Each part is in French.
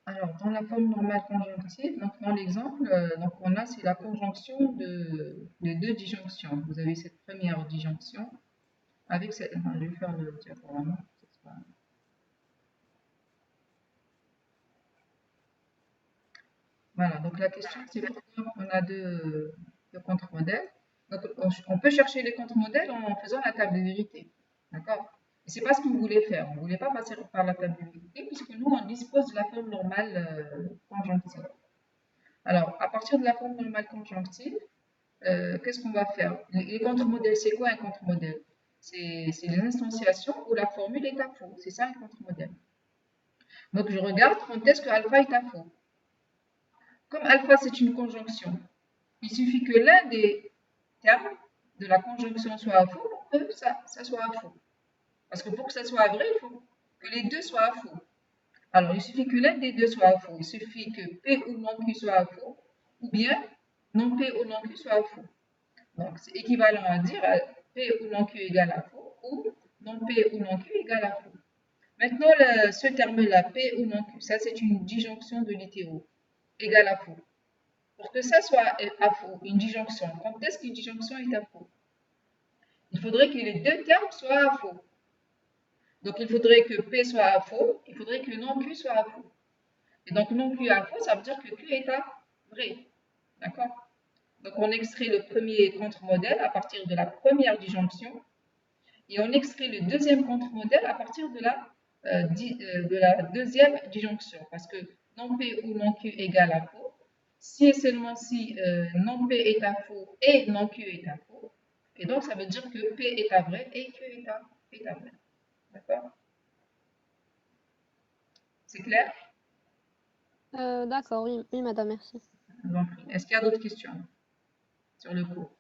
Alors, dans la forme normale conjonctive, donc dans l'exemple, donc on a c'est la conjonction de deux disjonctions. Vous avez cette première disjonction avec cette. Enfin, je vais faire le diaporama. Voilà, donc la question c'est pourquoi on a deux contre-modèles. Donc on peut chercher les contre-modèles en faisant la table de vérité. D'accord? Et c'est pas ce qu'on voulait faire. On ne voulait pas passer par la table de vérité puisque nous on dispose de la forme normale conjonctive. Alors, à partir de la forme normale conjonctive, qu'est-ce qu'on va faire? Les contre-modèles, c'est quoi un contre-modèle? C'est les instantiations où la formule est à faux. C'est ça un contre-modèle. Donc je regarde quand est-ce que alpha est à faux. Comme alpha c'est une conjonction, il suffit que l'un des termes de la conjonction soit à faux pour que ça soit à faux. Parce que pour que ça soit vrai, il faut que les deux soient à faux. Alors, il suffit que l'un des deux soit à faux. Il suffit que P ou non Q soit à faux, ou bien non P ou non Q soit à faux. Donc, c'est équivalent à dire P ou non Q égale à faux, ou non P ou non Q égale à faux. Maintenant, ce terme-là, P ou non Q, ça c'est une disjonction de littéraux, égale à faux. Pour que ça soit à faux, une disjonction, quand est-ce qu'une disjonction est à faux? Il faudrait que les deux termes soient à faux. Donc, il faudrait que P soit à faux, il faudrait que non Q soit à faux. Et donc, non Q à faux, ça veut dire que Q est à vrai. D'accord? Donc, on extrait le premier contre-modèle à partir de la première disjonction et on extrait le deuxième contre-modèle à partir de la deuxième disjonction. Parce que non P ou non Q égale à faux, si et seulement si non P est à faux et non Q est à faux. Et donc, ça veut dire que P est à vrai et Q est à vrai. D'accord? C'est clair? D'accord, oui, oui, madame, merci. Donc, est-ce qu'il y a d'autres questions sur le cours?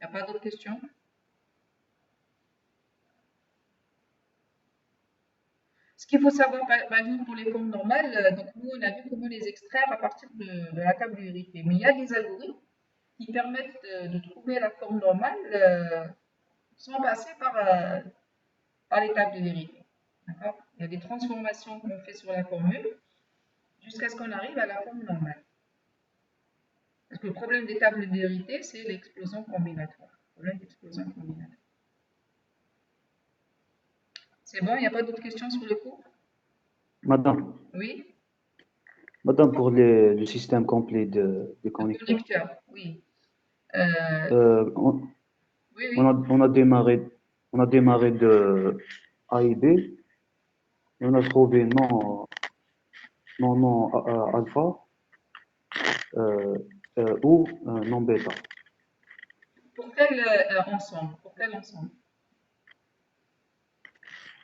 Il n'y a pas d'autres questions? Ce qu'il faut savoir, par exemple, pour les formes normales, donc nous, on a vu comment les extraire à partir de la table de vérité. Mais il y a des algorithmes qui permettent de trouver la forme normale sans passer par les tables de vérité. D'accord? Il y a des transformations qu'on fait sur la formule jusqu'à ce qu'on arrive à la forme normale. Parce que le problème des tables de vérité, c'est l'explosion combinatoire. Le problème d'explosion combinatoire. C'est bon, il n'y a pas d'autres questions sur le cours? Madame, Oui? Madame, pour le système complet de Le connecteurs, connecteur, oui. Euh, euh, oui, oui. on a démarré de A et B, et on a trouvé non alpha euh, ou non bêta. Pour quel ensemble? Pour quel ensemble?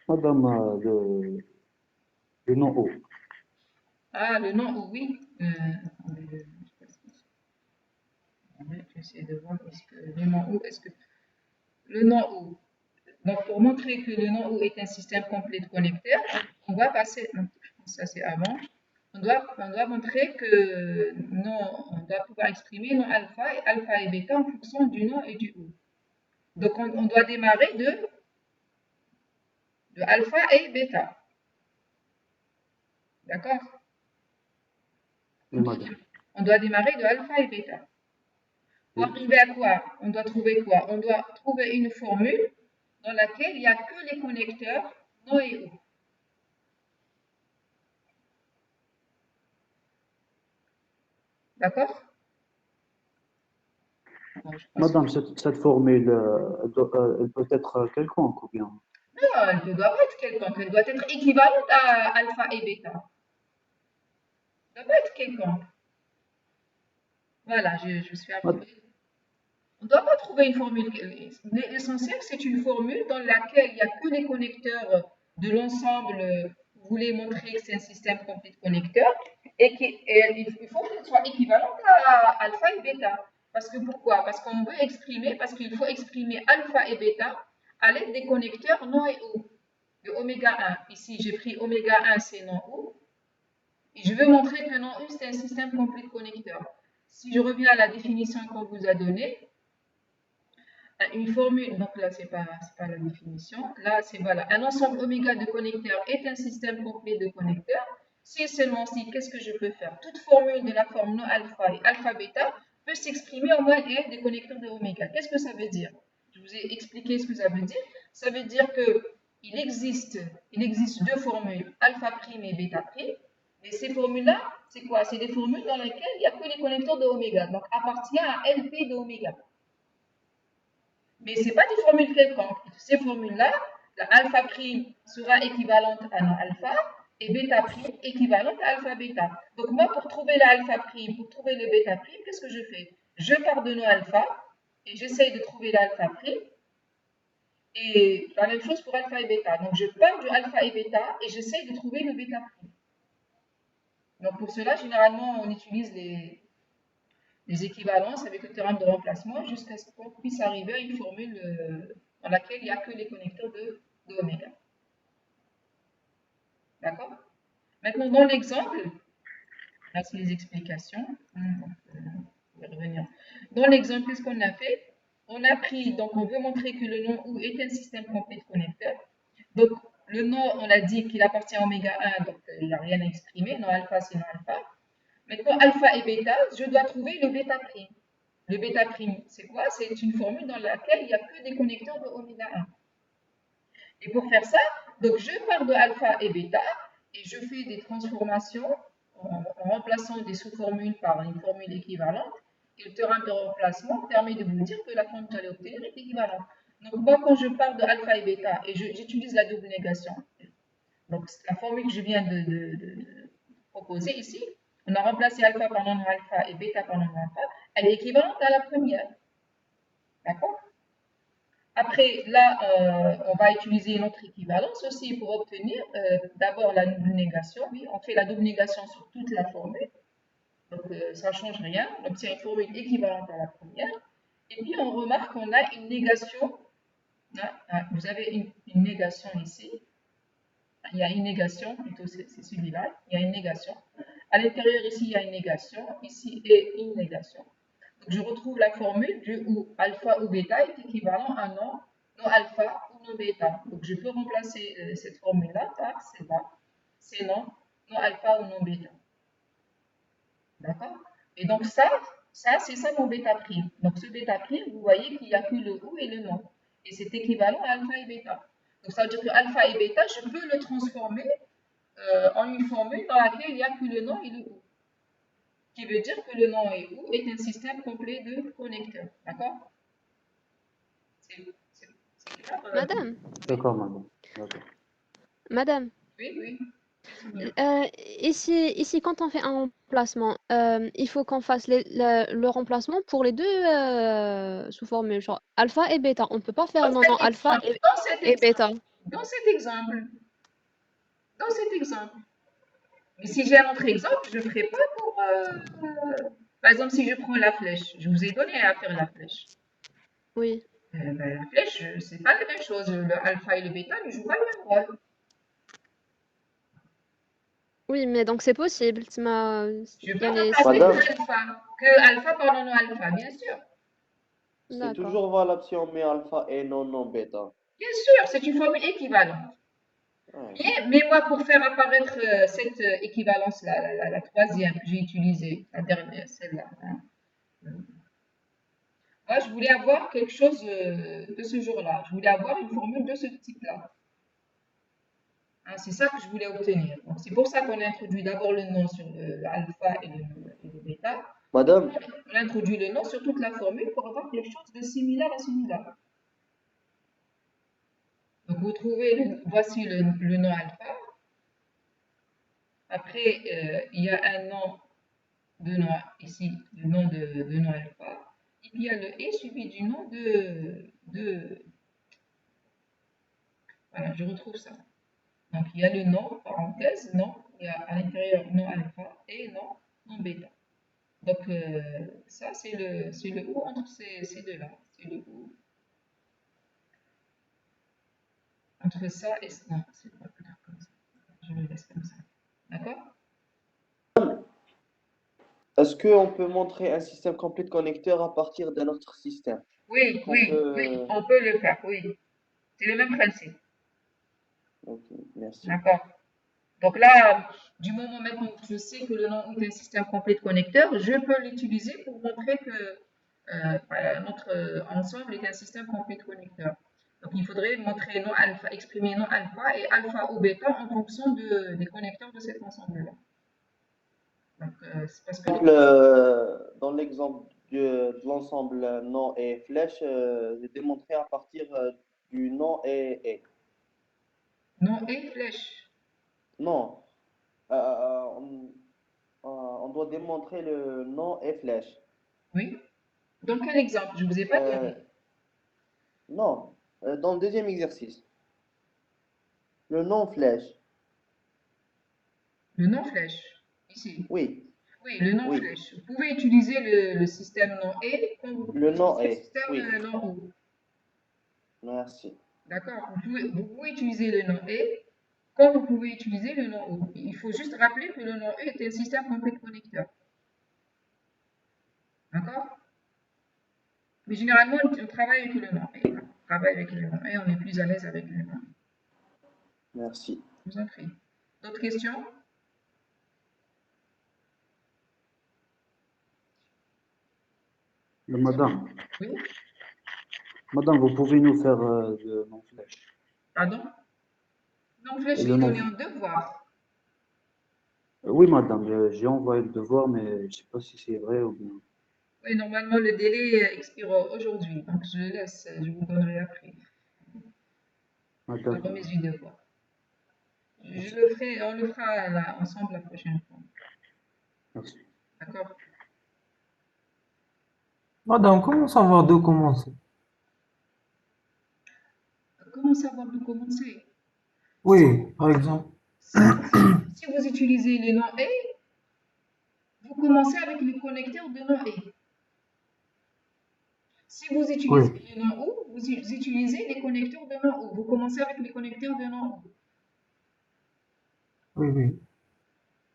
Madame, le non O. Ah, le nom ou oui. Attendez, je vais essayer de voir est-ce que le nom ou est-ce que le nom ou. Donc pour montrer que le nom ou est un système complet de connecteurs, on va passer. Non, je pense que ça c'est avant. On doit montrer que non, on doit pouvoir exprimer non alpha et bêta en fonction du nom et du ou. Donc on doit démarrer de alpha et bêta. D'accord? Oui, madame. On doit démarrer de alpha et bêta. Pour arriver à quoi? On doit trouver quoi? On doit trouver une formule dans laquelle il n'y a que les connecteurs non et ou. D'accord? Bon, Madame, cette formule, elle peut être quelconque ou bien? non, elle ne doit pas être quelconque, elle doit être équivalente à alpha et bêta. Elle ne doit pas être quelconque. Voilà, je suis Mad- arrivée. On ne doit pas trouver une formule. L'essentiel, c'est une formule dans laquelle il n'y a que les connecteurs de l'ensemble. Vous voulez montrer que c'est un système complet de connecteurs il faut qu'elle soit équivalente à alpha et bêta. Parce que pourquoi? Parce qu'il faut exprimer alpha et bêta à l'aide des connecteurs non et ou. De oméga 1. Ici, j'ai pris oméga 1, c'est non ou. Et je veux montrer que non u, c'est un système complet de connecteurs. Si je reviens à la définition qu'on vous a donnée, Une formule, donc là, c'est pas la définition. Là, c'est voilà. Un ensemble oméga de connecteurs est un système complet de connecteurs. Si et seulement si, qu'est-ce que je peux faire? Toute formule de la forme non alpha et alpha bêta peut s'exprimer en moins n des connecteurs de oméga. Qu'est-ce que ça veut dire? Je vous ai expliqué ce que ça veut dire. Ça veut dire que il existe deux formules, alpha prime et bêta prime. Et ces formules-là, c'est quoi? C'est des formules dans lesquelles il n'y a que les connecteurs de oméga. Donc, appartient à LP de oméga. Mais ce n'est pas des formules quelconques. Ces formules-là, la alpha prime sera équivalente à non alpha et bêta prime équivalente à alpha bêta. Donc moi, pour trouver la alpha prime, pour trouver le bêta prime, qu'est-ce que je fais? Je pars de non alpha et j'essaye de trouver l'alpha prime. Et la même chose pour alpha et bêta. Donc je pars de alpha et bêta et j'essaye de trouver le bêta prime. Donc pour cela, généralement, on utilise les équivalences avec le théorème de remplacement jusqu'à ce qu'on puisse arriver à une formule dans laquelle il n'y a que les connecteurs de oméga. D'accord? Maintenant, dans l'exemple, là c'est les explications. On va revenir. Dans l'exemple, qu'est-ce qu'on a fait? On a pris, donc on veut montrer que le nom OU est un système complet de connecteurs. Donc le nom, on a dit qu'il appartient à oméga 1, donc il n'y a rien à exprimer. Non alpha, c'est non alpha. Maintenant, alpha et bêta, je dois trouver le bêta prime. Le bêta prime, c'est quoi? C'est une formule dans laquelle il n'y a que des connecteurs de oméga 1. Et pour faire ça, donc je pars de alpha et bêta et je fais des transformations en remplaçant des sous-formules par une formule équivalente. Et le théorème de remplacement permet de vous dire que la formule que j'allais obtenir est équivalente. Donc moi, quand je pars de alpha et bêta et j'utilise la double négation, donc la formule que je viens de proposer ici, on a remplacé alpha par non alpha et bêta par non alpha, elle est équivalente à la première. D'accord? Après, là, on va utiliser une autre équivalence aussi pour obtenir d'abord la double négation. Oui, on fait la double négation sur toute la formule. Donc, ça ne change rien. On obtient une formule équivalente à la première. Et puis, on remarque qu'on a une négation. Vous avez une négation ici. Il y a une négation, plutôt c'est celui-là. Il y a une négation. À l'intérieur, ici, il y a une négation. Ici, et une négation. Donc, je retrouve la formule du où alpha ou bêta est équivalent à non alpha ou non bêta. Donc, je peux remplacer cette formule-là par celle-là. C'est non alpha ou non bêta. D'accord? Et donc, c'est ça mon bêta prime. Donc, ce bêta prime, vous voyez qu'il n'y a que le ou et le non. Et c'est équivalent à alpha et bêta. Donc, ça veut dire que alpha et bêta, je peux le transformer en une formule dans laquelle il n'y a que le non et le ou. Qui veut dire que le nom et ou est un système complet de connecteurs. D'accord? C'est clair? Madame, D'accord, madame. D'accord. madame, Oui, oui. ici, quand on fait un remplacement, il faut qu'on fasse le remplacement pour les deux sous-formules, genre alpha et bêta. On ne peut pas faire non alpha et bêta. Dans cet exemple, dans cet exemple. Mais si j'ai un autre exemple, je ne le ferai pas pour. Par exemple, si je prends la flèche, je vous ai donné à faire la flèche. Oui. Ben, la flèche, c'est pas la même chose. Le alpha et le bêta ne jouent pas le même rôle. Oui, mais donc c'est possible. Je peux Yani, remplacer Madame. que alpha par non alpha, bien sûr. C'est d'accord. toujours valable si on met alpha et non bêta. Bien sûr, c'est une formule équivalente. Ouais. Mais moi, pour faire apparaître cette équivalence-là, la troisième que j'ai utilisée, la dernière, celle-là, hein, moi, je voulais avoir quelque chose de ce genre-là. Je voulais avoir une formule de ce type-là. Hein, c'est ça que je voulais obtenir. Donc, c'est pour ça qu'on a introduit d'abord le nom sur l'alpha et le bêta. Madame, On a introduit le nom sur toute la formule pour avoir quelque chose de similaire à celui-là. Donc, vous trouvez, voici le nom alpha. Après, il y a un nom de nom ici, le nom de nom alpha. Et puis il y a le et suivi du nom voilà, je retrouve ça. Donc il y a le nom, parenthèse, nom, il y a à l'intérieur nom alpha et nom bêta. Donc ça c'est le ou entre ces deux-là. C'est le ou entre ça et ça. Non, c'est pas plus tard comme ça. Je le laisse comme ça. D'accord? est-ce qu'on peut montrer un système complet de connecteurs à partir d'un autre système? Oui, qu'on oui, oui, peut... on peut le faire, oui. C'est le même principe. Ok, merci. D'accord. Donc là, du moment maintenant que je sais que le nom est un système complet de connecteurs, je peux l'utiliser pour montrer que voilà, notre ensemble est un système complet de connecteurs. Donc il faudrait montrer non alpha, exprimer non alpha et alpha ou bêta en fonction des connecteurs de cet ensemble-là. Donc c'est parce que Dans l'exemple de l'ensemble nom et flèche, j'ai démontré à partir du nom et. nom et flèche. Non, on, on doit démontrer le nom et flèche. Oui. Donc quel exemple? Je ne vous ai pas Euh, donné. non, dans le deuxième exercice, le nom flèche. Le nom flèche. Ici. Oui, Oui, le nom oui, flèche. Vous pouvez utiliser le système nom et quand vous le nom utilisez le est. système Oui, nom ou. merci. D'accord? Vous pouvez utiliser le nom et quand vous pouvez utiliser le nom ou. Il faut juste rappeler que le nom E est un système complet de connecteurs. D'accord? Mais généralement, on travaille avec le nom et. On travaille avec le nom et on est plus à l'aise avec le nom. Merci. Je vous en prie. D'autres questions? Madame, Oui? madame, vous pouvez nous faire le nom flèche. Pardon? Non, flèche, Et il le est nom. donné en devoir. Oui, madame, j'ai envoyé le devoir, mais je ne sais pas si c'est vrai ou bien. Oui, normalement, le délai expire aujourd'hui. Donc, je le laisse. Je vous donnerai après. Ah, La d'accord. remise du devoir. Merci. On le fera là, ensemble la prochaine fois. Merci. D'accord? Madame, comment savoir d'où commencer? Comment savoir d'où commencer? Si, Oui, par exemple. si vous utilisez les noms et, vous commencez avec les connecteurs de nom et. Si vous utilisez Oui, les noms ou, vous utilisez les connecteurs de nom ou. Vous commencez avec les connecteurs de nom ou. oui, oui.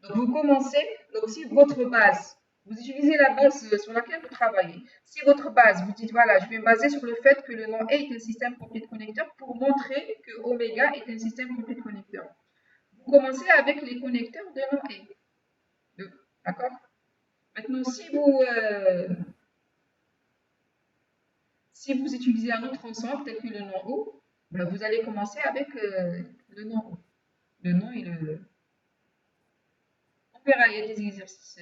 Donc, vous commencez, donc si votre base, vous utilisez la base sur laquelle vous travaillez. Si votre base, vous dites, voilà, je vais me baser sur le fait que le nom est un système complet de connecteurs pour montrer que oméga est un système complet de connecteurs. Vous commencez avec les connecteurs de nom et. D'accord? Maintenant, si vous utilisez un autre ensemble tel que le nom O, ben, vous allez commencer avec le nom O. Le nom et le. On verra, il y a des exercices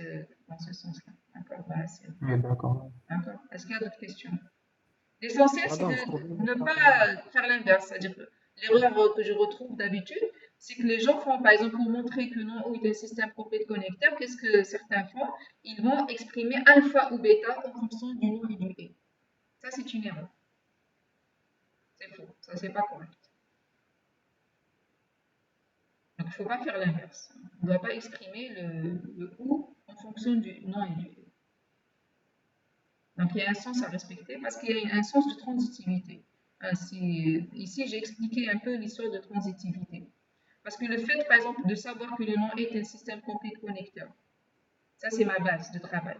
dans ce sens-là. D'accord? Dans la série. Oui, d'accord. D'accord? Est-ce qu'il y a d'autres questions? L'essentiel, c'est Madame, de je trouve ne votre argument. pas faire l'inverse. C'est-à-dire que l'erreur que je retrouve d'habitude, c'est que les gens font, par exemple, pour montrer que non O est un système complet de connecteurs, qu'est-ce que certains font? Ils vont exprimer alpha ou bêta en fonction du nom et du et. Ça, c'est une erreur. C'est faux. Ça, c'est pas correct. Donc, il ne faut pas faire l'inverse. On ne doit pas exprimer le ou en fonction du nom et du et. Donc, il y a un sens à respecter parce qu'il y a un sens de transitivité. Ici, j'ai expliqué un peu l'histoire de transitivité. Parce que le fait, par exemple, de savoir que le nom est un système complet de connecteurs, ça, c'est ma base de travail.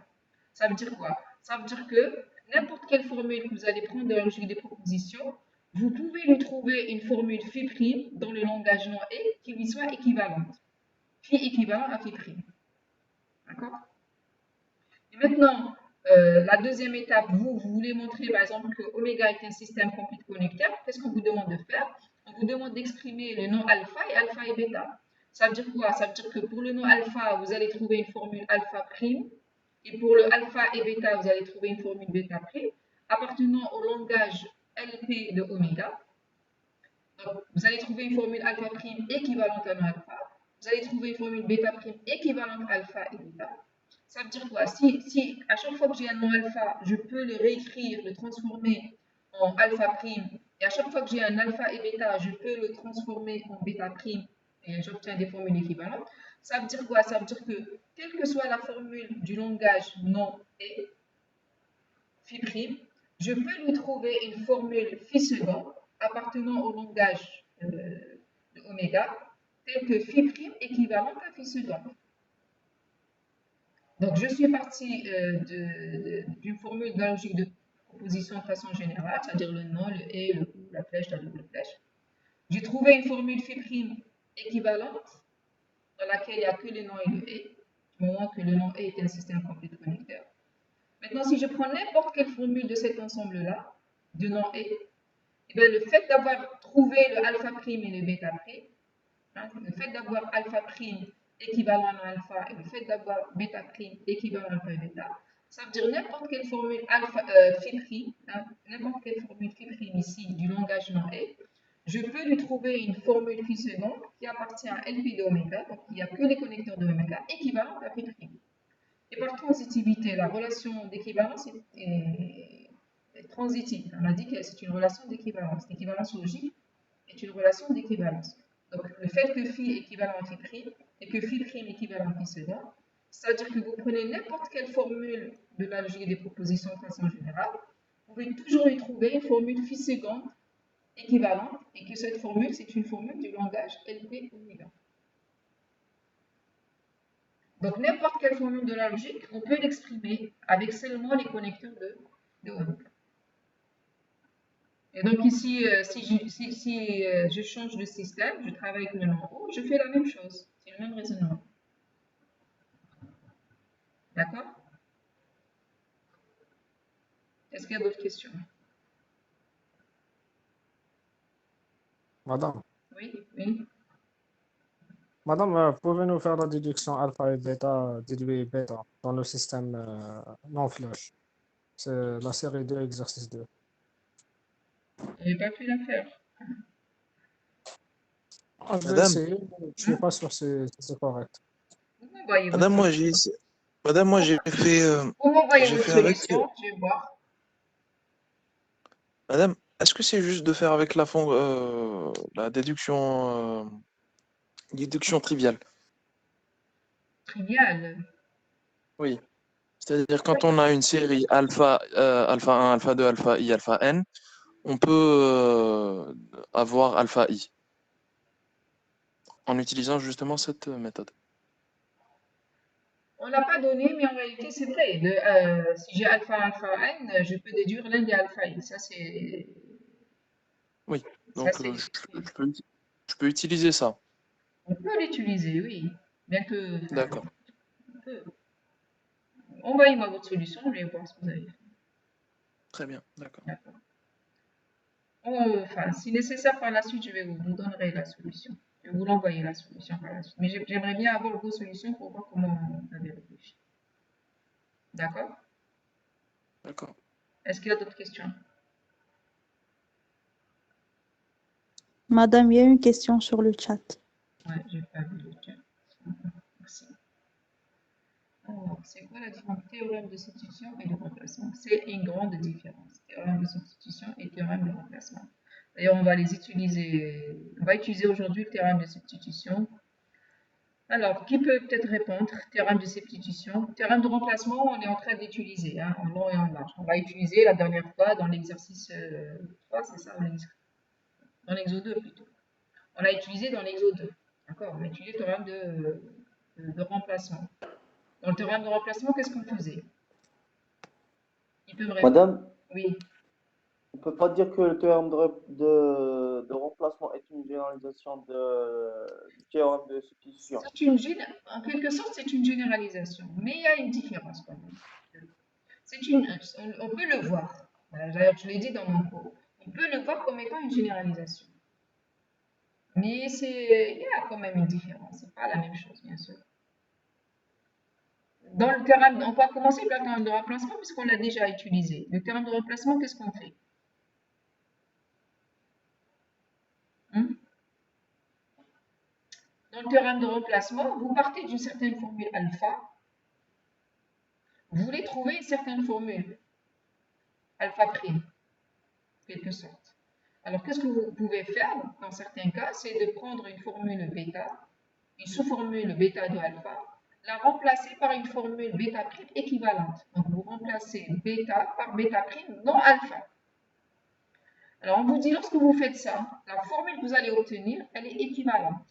Ça veut dire quoi? Ça veut dire que n'importe quelle formule que vous allez prendre dans la logique des propositions, vous pouvez lui trouver une formule phi' dans le langage nom et qui lui soit équivalente. Phi équivalent à phi'. D'accord? Et maintenant, la deuxième étape, vous voulez montrer par exemple que oméga est un système complet de connecteurs. Qu'est-ce qu'on vous demande de faire? On vous demande d'exprimer le nom alpha et bêta. Ça veut dire quoi? Ça veut dire que pour le nom alpha, vous allez trouver une formule alpha prime. Et pour le alpha et bêta, vous allez trouver une formule bêta prime appartenant au langage LP de oméga. Donc, vous allez trouver une formule alpha prime équivalente à nom alpha. Vous allez trouver une formule bêta prime équivalente à alpha et bêta. Ça veut dire quoi? Si à chaque fois que j'ai un nom alpha, je peux le réécrire, le transformer en alpha prime, et à chaque fois que j'ai un alpha et bêta, je peux le transformer en bêta prime, et j'obtiens des formules équivalentes, ça veut dire quoi? Ça veut dire que, quelle que soit la formule du langage nom et phi prime, je peux lui trouver une formule phi second appartenant au langage de oméga, telle que phi prime équivalente à phi second. Donc, je suis partie d'une formule de la logique de propositions de façon générale, c'est-à-dire le nom, le et, le ou, la flèche, la double flèche. J'ai trouvé une formule phi' équivalente dans laquelle il n'y a que le nom et le et, du moment que le nom et est un système complet de connecteurs. Maintenant, si je prends n'importe quelle formule de cet ensemble-là, de nom et, eh bien, le fait d'avoir trouvé le alpha prime et le bêta prime, hein, le fait d'avoir alpha prime équivalent à alpha et le fait d'avoir bêta prime équivalent à alpha et bêta, ça veut dire n'importe quelle formule alpha, phi prime, hein, n'importe quelle formule phi prime ici du langage non et, je peux lui trouver une formule phi seconde qui appartient à LP de oméga, donc il n'y a que les connecteurs de oméga équivalents à phi prime. Et par transitivité, la relation d'équivalence est transitive. On a dit que c'est une relation d'équivalence. L'équivalence logique est une relation d'équivalence. Donc, le fait que phi est équivalent à phi prime et que phi prime est équivalent à phi second, c'est-à-dire que vous prenez n'importe quelle formule de la logique des propositions de façon générale, vous pouvez toujours y trouver une formule phi seconde équivalente et que cette formule, c'est une formule du langage LP oméga. Donc, n'importe quelle formule de la logique, on peut l'exprimer avec seulement les connecteurs de oméga. Et donc ici, si je change de système, je travaille avec le nom O, je fais la même chose. C'est le même raisonnement. D'accord? Est-ce qu'il y a d'autres questions? Madame, Oui, oui. Madame, pouvez-nous faire la déduction alpha et bêta, déduit bêta dans le système non flush? C'est la série 2, exercice 2. Je n'ai pas pu la faire. Ah, je vais Madame, essayer, mais je ne suis pas sûr si c'est correct. Vous m'envoyez votre madame, solution. madame, moi Vous m'envoyez j'ai votre fait avec, solution, je vais voir. madame, est-ce que c'est juste de faire avec la déduction triviale? Trivial. Oui. C'est-à-dire quand on a une série alpha 1, alpha 2, alpha i, alpha n, on peut avoir alpha i en utilisant justement cette méthode. On ne l'a pas donné, mais en réalité, c'est vrai. Si j'ai alpha, alpha, n, je peux déduire l'un des alpha i. Ça, c'est. Oui, Ça, donc c'est. je peux utiliser ça. On peut l'utiliser, oui. Bien que. Enfin, D'accord, on peut. Envoyez-moi votre solution, je vais voir ce que vous avez fait. très bien, d'accord. D'accord. Enfin, si nécessaire par la suite, vous donnerai la solution. Je vais vous l'envoyer la solution par la suite. Mais j'aimerais bien avoir vos solutions pour voir comment vous avez réfléchi. D'accord? D'accord. Est-ce qu'il y a d'autres questions? Madame, il y a une question sur le chat. Ouais, j'ai pas vu le chat. Merci. Alors, c'est quoi la différence entre théorème de substitution et de remplacement? C'est une grande différence. Théorème de substitution et théorème de remplacement. D'ailleurs, on va utiliser aujourd'hui le théorème de substitution. Alors, qui peut peut-être répondre? Théorème de substitution. Théorème de remplacement, on est en train d'utiliser, hein, en long et en large. On va utiliser la dernière fois dans l'exercice 3, c'est ça? Dans l'exo 2 plutôt. On l'a utilisé dans l'exo 2. D'accord? On a utilisé le théorème de remplacement. Dans le théorème de remplacement, qu'est-ce qu'on faisait? Ils peuvent répondre. Madame, Oui. on ne peut pas dire que le théorème de remplacement est une généralisation du théorème de substitution. En quelque sorte, c'est une généralisation, mais il y a une différence quand même. On peut le voir. D'ailleurs, je l'ai dit dans mon cours. On peut le voir comme étant une généralisation. Mais il y a quand même une différence. C'est pas la même chose, bien sûr. Dans le théorème, on va commencer par le théorème de remplacement puisqu'on l'a déjà utilisé. Le théorème de remplacement, qu'est-ce qu'on fait? Dans le théorème de remplacement, vous partez d'une certaine formule alpha. Vous voulez trouver une certaine formule alpha prime, en quelque sorte. Alors, qu'est-ce que vous pouvez faire dans certains cas? C'est de prendre une formule bêta, une sous-formule bêta de alpha, la remplacer par une formule bêta prime équivalente. Donc, vous remplacez bêta par bêta prime non alpha. Alors, on vous dit, lorsque vous faites ça, la formule que vous allez obtenir, elle est équivalente.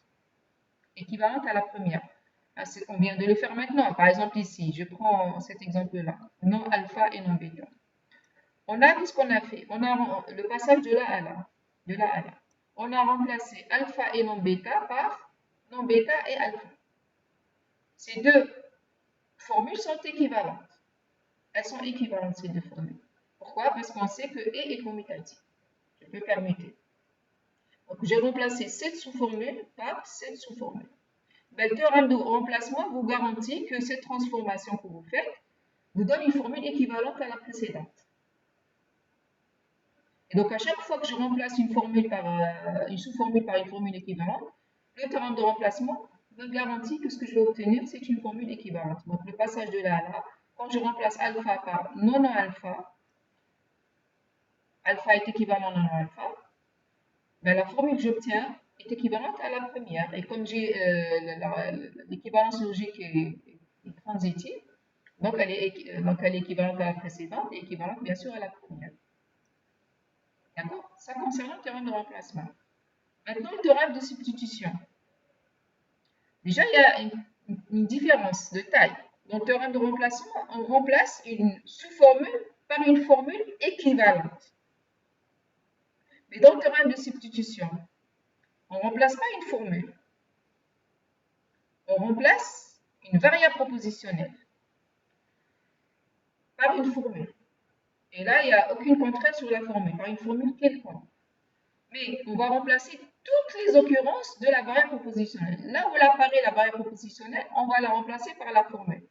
Équivalente à la première. On vient de le faire maintenant. Par exemple, ici, je prends cet exemple-là. Non alpha et non bêta. qu'est-ce qu'on a fait? On a le passage de là à là. De là à là. On a remplacé alpha et non bêta par non bêta et alpha. Ces deux formules sont équivalentes. Elles sont équivalentes, ces deux formules. Pourquoi? Parce qu'on sait que E est commutatif. Je peux permuter. Donc, j'ai remplacé cette sous-formule par cette sous-formule. Ben, le théorème de remplacement vous garantit que cette transformation que vous faites vous donne une formule équivalente à la précédente. Et donc, à chaque fois que je remplace une formule par une sous-formule par une formule équivalente, le théorème de remplacement me garantit que ce que je vais obtenir, c'est une formule équivalente. Donc, le passage de là à là, quand je remplace alpha par non-alpha, alpha est équivalent à non-alpha, ben, la formule que j'obtiens est équivalente à la première. Et comme j'ai l'équivalence logique est transitive, donc elle est équivalente à la précédente et équivalente bien sûr à la première. D'accord? Ça concerne le théorème de remplacement. Maintenant, le théorème de substitution. Déjà, il y a une différence de taille. Dans le théorème de remplacement, on remplace une sous-formule par une formule équivalente. Mais dans le théorème de substitution, on ne remplace pas une formule. On remplace une variable propositionnelle par une formule. Et là, il n'y a aucune contrainte sur la formule, par une formule quelconque. Mais on va remplacer toutes les occurrences de la variable propositionnelle. Là où elle apparaît la variable propositionnelle, on va la remplacer par la formule.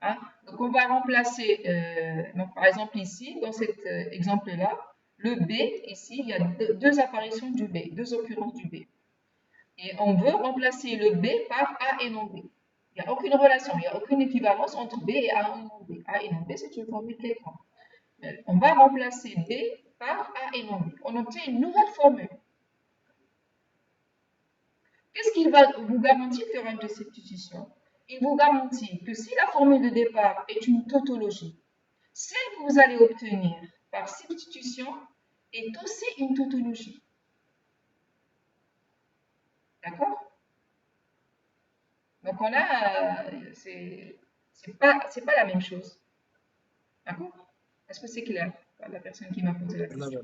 Hein? Donc, on va remplacer, donc, par exemple ici, dans cet exemple-là, le B, ici, il y a deux apparitions du B, deux occurrences du B. Et on veut remplacer le B par A et non B. Il n'y a aucune relation, il n'y a aucune équivalence entre B et A et non B. A et non B, c'est une formule quelconque. On va remplacer B par A et non B. On obtient une nouvelle formule. Qu'est-ce qu'il va vous garantir, le théorème de substitution? Il vous garantit que si la formule de départ est une tautologie, celle que vous allez obtenir par substitution est aussi une tautologie. D'accord? Donc on a, c'est pas la même chose. D'accord? Est-ce que c'est clair? La personne qui m'a posé la question.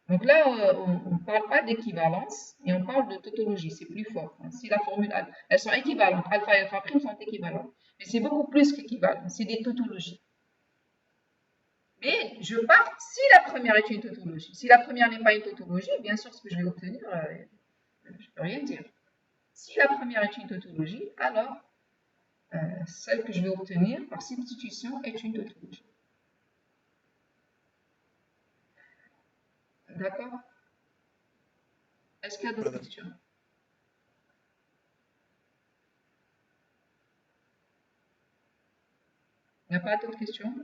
Donc là, on ne parle pas d'équivalence, mais on parle de tautologie, c'est plus fort. Si la formule, elles sont équivalentes, alpha et alpha prime sont équivalentes. Mais c'est beaucoup plus qu'équivalent, c'est des tautologies. Mais je pars si la première est une tautologie. Si la première n'est pas une tautologie, bien sûr, ce que je vais obtenir, je ne peux rien dire. Si la première est une tautologie, alors celle que je vais obtenir par substitution est une tautologie. D'accord? Est-ce qu'il y a d'autres questions? Il n'y a pas d'autres questions?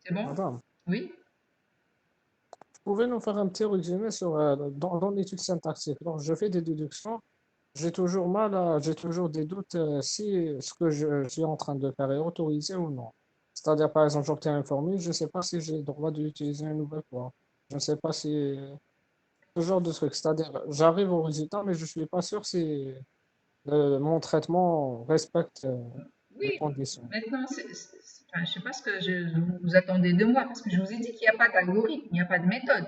C'est bon? Madame, Oui? vous pouvez nous faire un petit résumé sur dans l'étude syntaxique. Lorsque je fais des déductions, j'ai toujours des doutes si ce que je suis en train de faire est autorisé ou non. C'est-à-dire, par exemple, j'obtiens une formule, je ne sais pas si j'ai le droit de l'utiliser une nouvelle fois. Je ne sais pas si ce genre de truc. C'est-à-dire, j'arrive au résultat, mais je ne suis pas sûr si mon traitement respecte les Oui. conditions. Maintenant, enfin, je ne sais pas ce que vous attendez de moi, parce que je vous ai dit qu'il n'y a pas d'algorithme, il n'y a pas de méthode.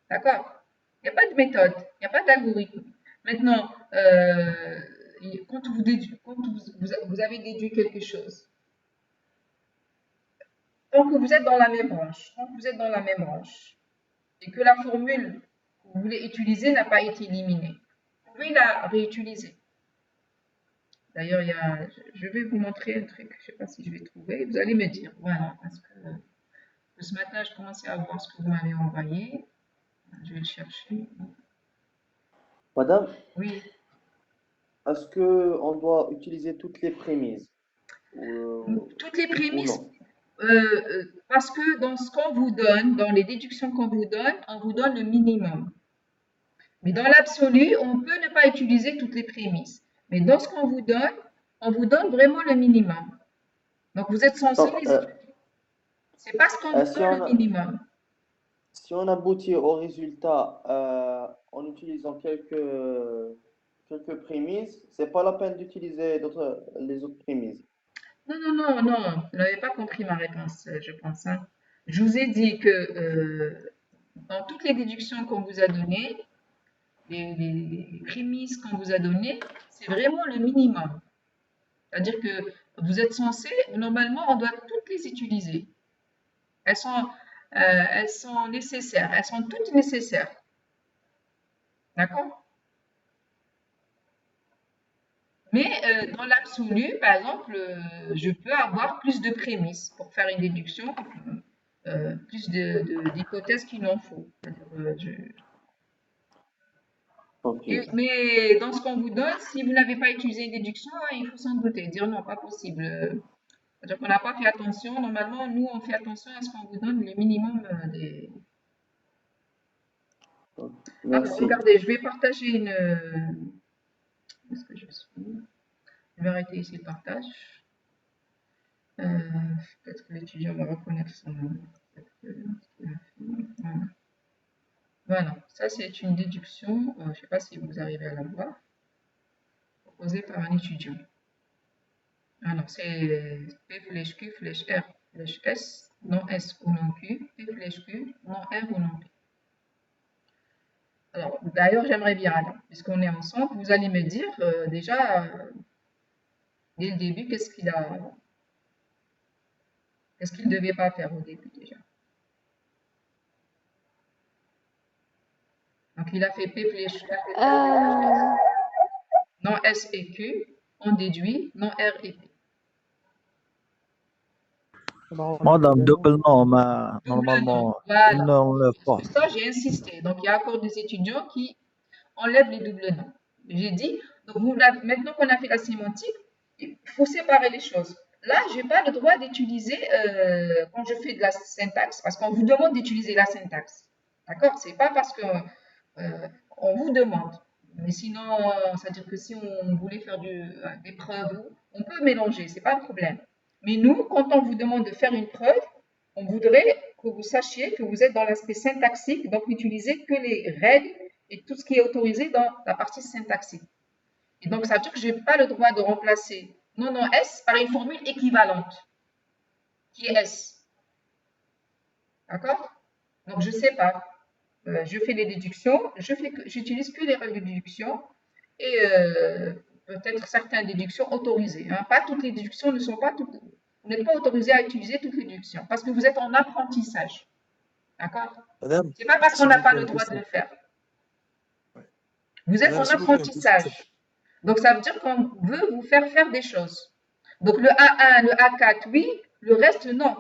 D'accord? Il n'y a pas de méthode, il n'y a pas d'algorithme. Maintenant, quand vous avez déduit quelque chose, tant que vous êtes dans la même branche, et que la formule que vous voulez utiliser n'a pas été éliminée, vous pouvez la réutiliser. D'ailleurs, je vais vous montrer un truc, je ne sais pas si je vais trouver, vous allez me dire, voilà, parce que ce matin, je commençais à voir ce que vous m'avez envoyé. Je vais le chercher. Madame, Oui. est-ce qu'on doit utiliser toutes les prémices Toutes les ou prémices, non? parce que dans ce qu'on vous donne, dans les déductions qu'on vous donne, on vous donne le minimum. Mais dans l'absolu, on peut ne pas utiliser toutes les prémices. Mais dans ce qu'on vous donne, on vous donne vraiment le minimum. Donc vous êtes censé Donc, les utiliser. C'est parce qu'on vous si donne le minimum. si on aboutit au résultat en utilisant quelques prémisse, c'est pas la peine d'utiliser les autres prémices. Non, non, non, non, vous n'avez pas compris ma réponse, je pense, hein. Je vous ai dit que dans toutes les déductions qu'on vous a données, les prémices qu'on vous a données, c'est vraiment le minimum. C'est-à-dire que vous êtes censé, normalement, on doit toutes les utiliser. Elles sont nécessaires, elles sont toutes nécessaires. D'accord? Mais dans l'absolu, par exemple, je peux avoir plus de prémices pour faire une déduction, plus d'hypothèses qu'il en faut. Ok. Mais dans ce qu'on vous donne, si vous n'avez pas utilisé une déduction, il faut s'en douter, dire non, pas possible. C'est-à-dire qu'on n'a pas fait attention. Normalement, nous, on fait attention à ce qu'on vous donne le minimum des. Alors, Merci. regardez, je vais partager une. Où est-ce que je suis? Je vais arrêter ici le partage. Peut-être que l'étudiant va reconnaître son nom. Voilà. Voilà, ça c'est une déduction, je ne sais pas si vous arrivez à la voir, proposée par un étudiant. Alors, c'est P flèche Q flèche R flèche S, non S ou non Q, P flèche Q, non R ou non P. Alors, d'ailleurs, j'aimerais bien, alors, puisqu'on est ensemble, vous allez me dire déjà, dès le début, qu'est-ce qu'il ne devait pas faire au début déjà. Donc, il a fait P flèche Q, non S et Q, on déduit, non R et P. Madame, double non, mais Double non, normalement, il voilà. ne l'enlève pas. Sur ça, j'ai insisté. Donc, il y a encore des étudiants qui enlèvent les doubles noms. J'ai dit, donc maintenant qu'on a fait la sémantique, il faut séparer les choses. Là, je n'ai pas le droit d'utiliser, quand je fais de la syntaxe, parce qu'on vous demande d'utiliser la syntaxe. D'accord? C'est pas parce que on vous demande. Mais sinon, c'est-à-dire que si on voulait faire des preuves, on peut mélanger, c'est pas un problème. Mais nous, quand on vous demande de faire une preuve, on voudrait que vous sachiez que vous êtes dans l'aspect syntaxique, donc n'utilisez que les règles et tout ce qui est autorisé dans la partie syntaxique. Et donc, ça veut dire que je n'ai pas le droit de remplacer non S par une formule équivalente, qui est S. D'accord? Donc, je ne sais pas. Je fais les déductions, j'utilise que les règles de déduction et peut-être certaines déductions autorisées. Hein. Pas toutes les déductions ne sont pas toutes. Vous n'êtes pas autorisé à utiliser toutes les déductions parce que vous êtes en apprentissage. D'accord? Madame, C'est pas parce qu'on s'il n'a vous pas plaît, le une droit de question. le faire. Ouais. Vous êtes Madame, en s'il vous plaît, une question. apprentissage. Donc, ça veut dire qu'on veut vous faire des choses. Donc, le A1, le A4, oui, le reste, non.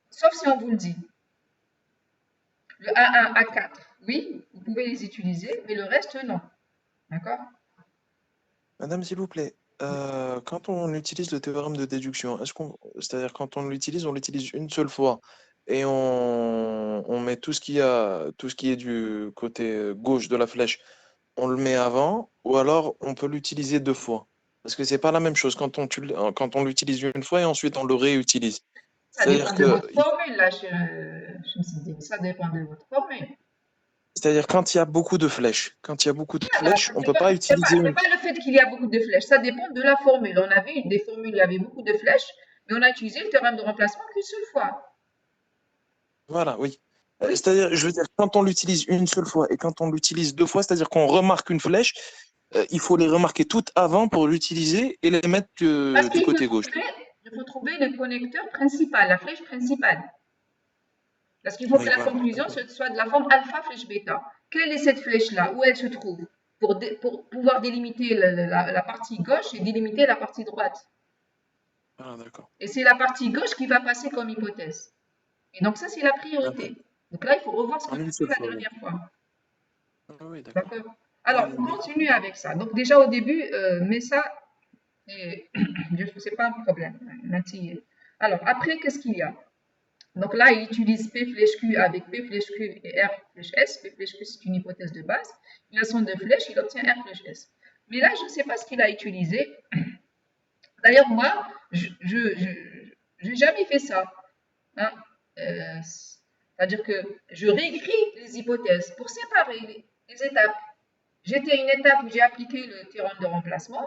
Sauf si on vous le dit. Le A1, A4, oui, vous pouvez les utiliser, mais le reste, non. D'accord? Madame, s'il vous plaît, quand on utilise le théorème de déduction, c'est-à-dire quand on l'utilise une seule fois et on met tout ce qui est du côté gauche de la flèche, on le met avant, ou alors on peut l'utiliser deux fois. Parce que c'est pas la même chose quand on l'utilise une fois et ensuite on le réutilise. Ça dépend C'est-à-dire de que, votre formule, là, je me suis dit, ça dépend de votre formule. c'est-à-dire quand il y a beaucoup de flèches, Voilà, on peut pas utiliser c'est une. pas le fait qu'il y a beaucoup de flèches, ça dépend de la formule. On avait des formules, il y avait beaucoup de flèches, mais on a utilisé le théorème de remplacement qu'une seule fois. Voilà, oui. Oui, C'est-à-dire, je veux dire, quand on l'utilise une seule fois et quand on l'utilise deux fois, c'est-à-dire qu'on remarque une flèche, il faut les remarquer toutes avant pour l'utiliser et les mettre parce du qu'il côté gauche. faut trouver le connecteur principal, la flèche principale. Parce qu'il faut que Oui, la voilà. conclusion soit de la forme alpha flèche bêta. Quelle est cette flèche-là? Où elle se trouve? Pour pouvoir délimiter la partie gauche et délimiter la partie droite. Ah, d'accord. Et c'est la partie gauche qui va passer comme hypothèse. Et donc ça, c'est la priorité. Donc là, il faut revoir ce qu'on En a une fait seule la fois, oui. dernière fois. Ah, oui, d'accord. D'accord? Alors, on Oui. continue avec ça. Donc déjà au début, mais ça, c'est pas un problème. Alors, après, qu'est-ce qu'il y a? Donc là, il utilise P flèche Q avec P flèche Q et R flèche S. P flèche Q, c'est une hypothèse de base. Il a son deux flèches, il obtient R flèche S. Mais là, je ne sais pas ce qu'il a utilisé. D'ailleurs, moi, je n'ai jamais fait ça. Hein. C'est-à-dire que je réécris les hypothèses pour séparer les étapes. j'étais à une étape où j'ai appliqué le théorème de remplacement,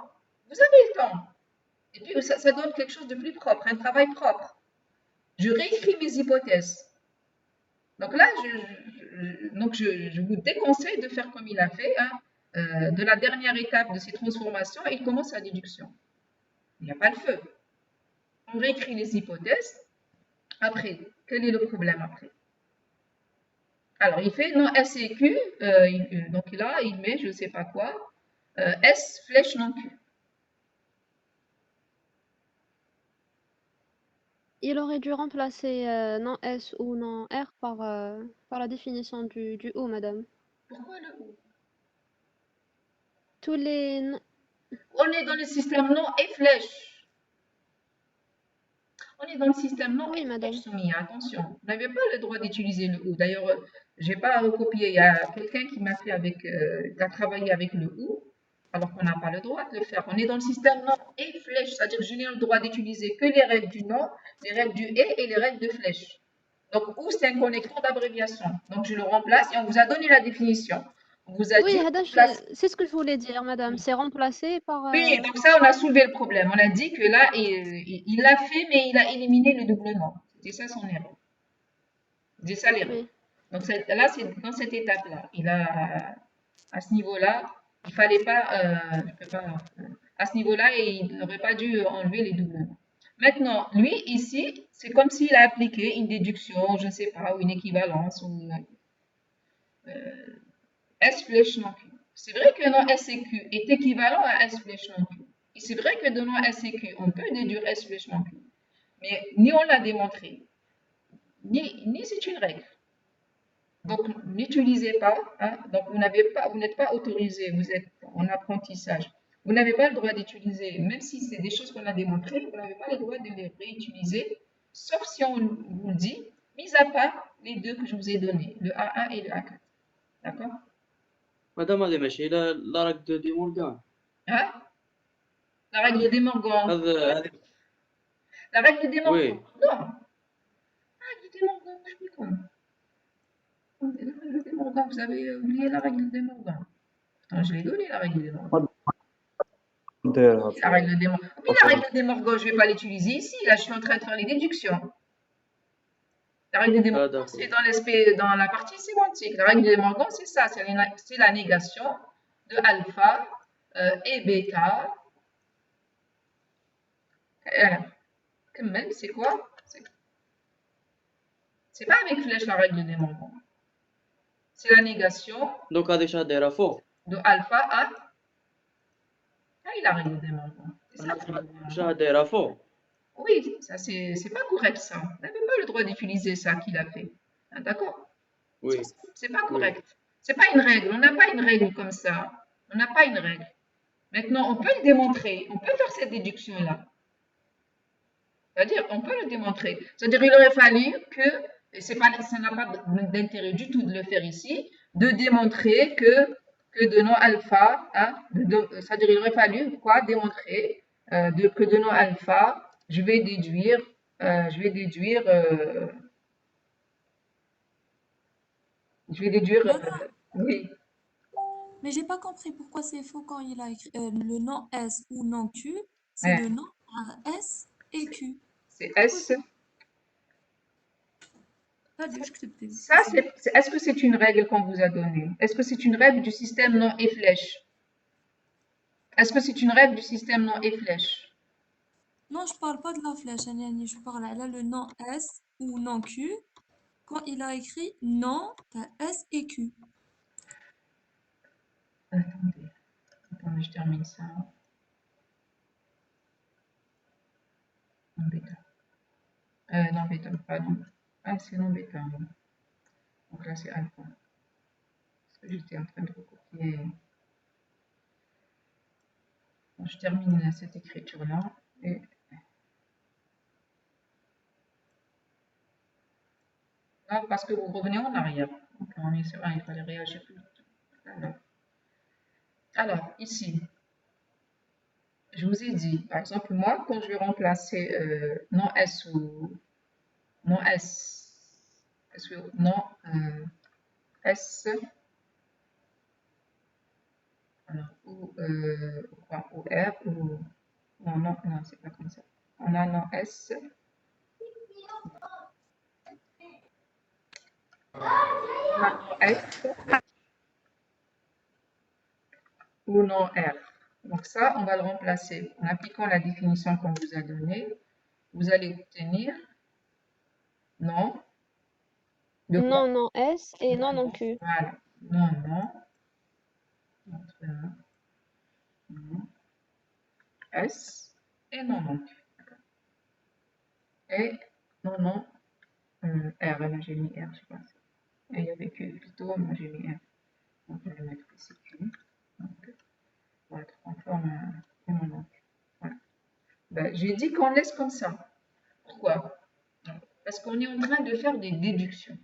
vous avez le temps. Et puis, ça donne quelque chose de plus propre, un travail propre. Je réécris mes hypothèses. Donc là, je vous déconseille de faire comme il a fait. Hein. De la dernière étape de ces transformations, il commence la déduction. Il n'y a pas le feu. On réécrit les hypothèses. Après, quel est le problème après? Alors, il fait non S et Q. Donc là, il met je ne sais pas quoi. S flèche non Q. Il aurait dû remplacer non S ou non R par la définition du O, madame. Pourquoi le O? Tous les... On est dans le système non et flèche. On est dans le système non Oui, et madame. flèche soumis. Attention, vous n'avez pas le droit d'utiliser le O. D'ailleurs, je n'ai pas recopié. Il y a quelqu'un qui m'a fait qui a travaillé avec le O, alors qu'on n'a pas le droit de le faire. On est dans le système non et flèche, c'est-à-dire que je n'ai le droit d'utiliser que les règles du non, les règles du et les règles de flèche. Donc, ou c'est un connecteur d'abréviation. Donc, je le remplace et on vous a donné la définition. On vous a Oui, dit Hada, remplacer. c'est ce que je voulais dire, madame. C'est remplacé par... Oui, donc ça, on a soulevé le problème. On a dit que là, il l'a fait, mais il a éliminé le doublement. C'était ça son erreur. C'est ça l'erreur. Oui. Donc là, c'est dans cette étape-là. Il a, à ce niveau-là, il fallait pas, à ce niveau-là, il n'aurait pas dû enlever les doublements. Maintenant, lui, ici, c'est comme s'il a appliqué une déduction, je ne sais pas, ou une équivalence, ou S flèche non Q. C'est vrai que non S et Q est équivalent à S flèche non Q. Et c'est vrai que de non S et Q, on peut déduire S flèche non Q. Mais ni on l'a démontré, ni c'est une règle. Donc, n'utilisez pas, hein, donc vous n'êtes pas autorisé, vous êtes en apprentissage. Vous n'avez pas le droit d'utiliser, même si c'est des choses qu'on a démontrées, vous n'avez pas le droit de les réutiliser, sauf si on vous le dit, mis à part les deux que je vous ai donnés, le A1 et le A4. D'accord? مدام هذه ماشي لا راك دي مورغان Hein? La règle des Morgans. هذه La règle des Morgans. وي Non. La règle des Morgans, je suis con. La règle des Morgans, vous avez oublié la règle des Morgans. Pourtant, je l'ai donné, la règle des Morgans. La règle des Morgans. Mais la règle des Morgans, je ne vais pas l'utiliser ici. Là, je suis en train de faire les déductions. La règle des Morgans, c'est dans la partie sémantique. La règle des Morgans, c'est ça. C'est la négation de alpha et bêta. Même, c'est quoi? C'est pas avec flèche la règle des Morgans. C'est la négation دوك هذه شنو دايره فوق de alpha à. Ah, il a règle des Morgans. C'est ça. شنو دايره فوق Oui, ça c'est pas correct ça. Vous n'avez pas le droit d'utiliser ça qu'il a fait. Ah, d'accord? وي C'est pas correct. C'est pas une règle. On n'a pas une règle comme ça. On n'a pas une règle. Maintenant, on peut le démontrer. On peut faire cette déduction-là. C'est-à-dire, on peut le démontrer. C'est-à-dire, il aurait fallu que, et ça n'a pas d'intérêt du tout de le faire ici, de démontrer que de non alpha, hein, c'est-à-dire, il aurait fallu quoi démontrer que de non alpha, je vais déduire, Madame, oui. mais j'ai pas compris pourquoi c'est faux quand il a écrit le nom S ou nom Q, c'est Hein, le nom S et Q. c'est Pourquoi S. c'est pas d'accepter? Ça, est-ce que c'est une règle qu'on vous a donnée? Est-ce que c'est une règle du système non et flèche? Est-ce que c'est une règle du système non et flèche? Non, je parle pas de la flèche, Annie, je parle là le nom S ou nom Q quand il a écrit nom, t'as S et Q. Attendez, je termine ça. Non, bêta. Non, bêta, pardon. Ah, c'est non bêta. Oui. Donc là, c'est alpha. Parce que j'étais en train de recopier. Bon, je termine cette écriture-là. Et là, parce que vous revenez en arrière. Donc, il fallait réagir plus vite. Alors, ici, je vous ai dit, par exemple, moi, quand je vais remplacer non S ou non S, non S Alors, ou R, ou... Non, non, non, c'est pas comme ça. On a non S. On a non S ou non R. Donc ça, on va le remplacer. En appliquant la définition qu'on vous a donnée, vous allez obtenir non. De quoi? Non, non S et non, non Q. Voilà. Non, non. Entre non, non. S et non, non. Et non, non. R, là j'ai mis R, je pense. Et il y avait Q plutôt, moi j'ai mis R. Donc je vais mettre ici Q. Donc, pour être conforme à non, non. Voilà. Ben, j'ai dit qu'on laisse comme ça. Pourquoi? Parce qu'on est en train de faire des déductions.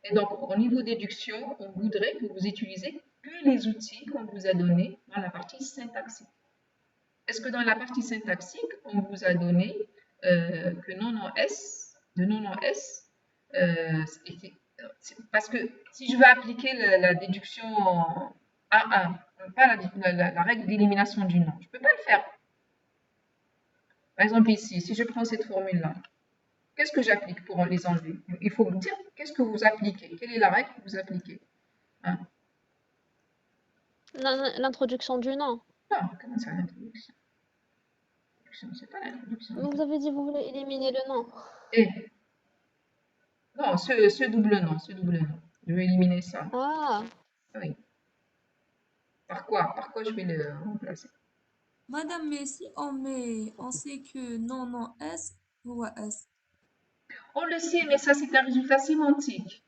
Et donc, au niveau déduction, on voudrait que vous utilisez que les outils qu'on vous a donnés dans la partie syntaxique. Est-ce que dans la partie syntaxique, on vous a donné que non non S, de non non S, parce que si je veux appliquer la déduction A1, pas la règle d'élimination du nom, je ne peux pas le faire. Par exemple ici, si je prends cette formule-là, qu'est-ce que j'applique pour les enlever? Il faut me dire qu'est-ce que vous appliquez, quelle est la règle que vous appliquez. Hein? L'introduction du nom. Non, comment ça l'introduction? C'est pas l'introduction. Vous avez dit que vous voulez éliminer le nom. Et non, ce double nom, ce double nom. Je vais éliminer ça. Ah, Oui. Par quoi? Par quoi je vais le remplacer? Madame, mais si on sait que non, non, S ou S. On le sait, mais ça c'est un résultat sémantique.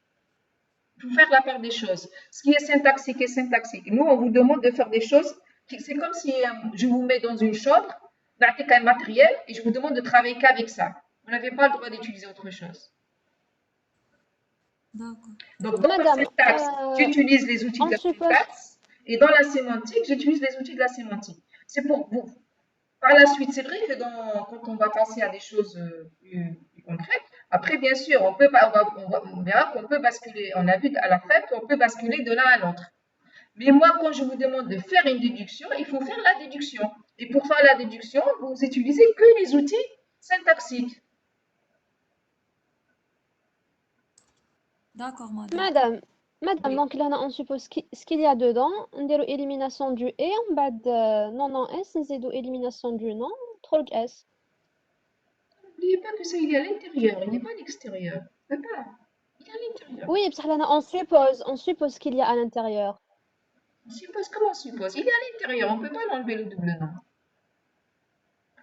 Il faut faire la part des choses. Ce qui est syntaxique est syntaxique. Nous, on vous demande de faire des choses. C'est comme si je vous mets dans une chambre, avec un matériel, et je vous demande de travailler qu'avec ça. Vous n'avez pas le droit d'utiliser autre chose. D'accord. Donc, dans la syntaxe, j'utilise les outils de la syntaxe, et dans la sémantique, j'utilise les outils de la sémantique. C'est pour vous. Par la suite, c'est vrai que quand on va passer à des choses plus concrètes, après, bien sûr, on verra qu'on peut basculer. On a vu à la fin qu'on peut basculer de l'un à l'autre. Mais moi, quand je vous demande de faire une déduction, il faut faire la déduction. Et pour faire la déduction, vous utilisez que les outils syntaxiques. D'accord, madame. Madame, donc là, on suppose ce qu'il y a dedans, on dit élimination du et, on va non, non, S, on dit élimination du non, trop S. N'oubliez pas que ça, il est à l'intérieur, il n'est pas à l'extérieur. Il est à l'intérieur. Oui, on suppose qu'il y a à l'intérieur. On suppose, comment on suppose? Il est à l'intérieur, on ne peut pas l'enlever le double nom.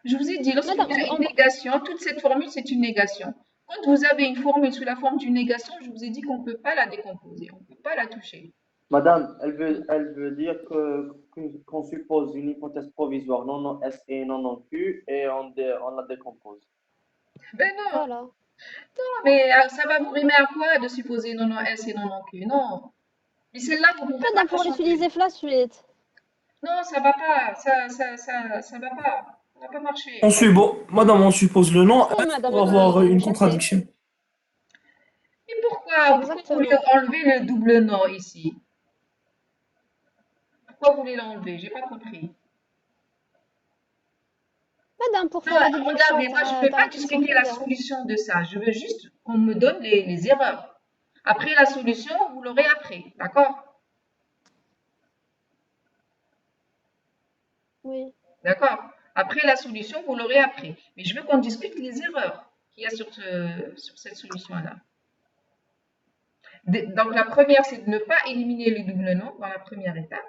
Je vous ai dit, lorsqu'il y a une négation, toute cette formule, c'est une négation. Quand vous avez une formule sous la forme d'une négation, je vous ai dit qu'on ne peut pas la décomposer, on ne peut pas la toucher. Madame, elle veut dire qu'on suppose une hypothèse provisoire non non S et non non Q et on la décompose. Ben non. Voilà. Non, mais ça va vous rimer à quoi de supposer non non S et non non Q? Non. Mais celle-là, vous pouvez Madame, pour l'utiliser la suite. Non, ça va pas. Ça va pas. Ça va pas marcher. Madame, on suppose le nom pour avoir une contradiction. Mais pourquoi vous voulez enlever le double nom ici? Pourquoi vous voulez l'enlever? J'ai pas compris. Madame, pour faire la déduction. Regardez, moi je ne peux pas expliquer la solution de ça. Je veux juste qu'on me donne les erreurs. Après la solution, vous l'aurez après. D'accord? Oui. D'accord? Après la solution, vous l'aurez après. Mais je veux qu'on discute les erreurs qu'il y a sur cette solution-là. Donc la première, c'est de ne pas éliminer le double nom dans la première étape.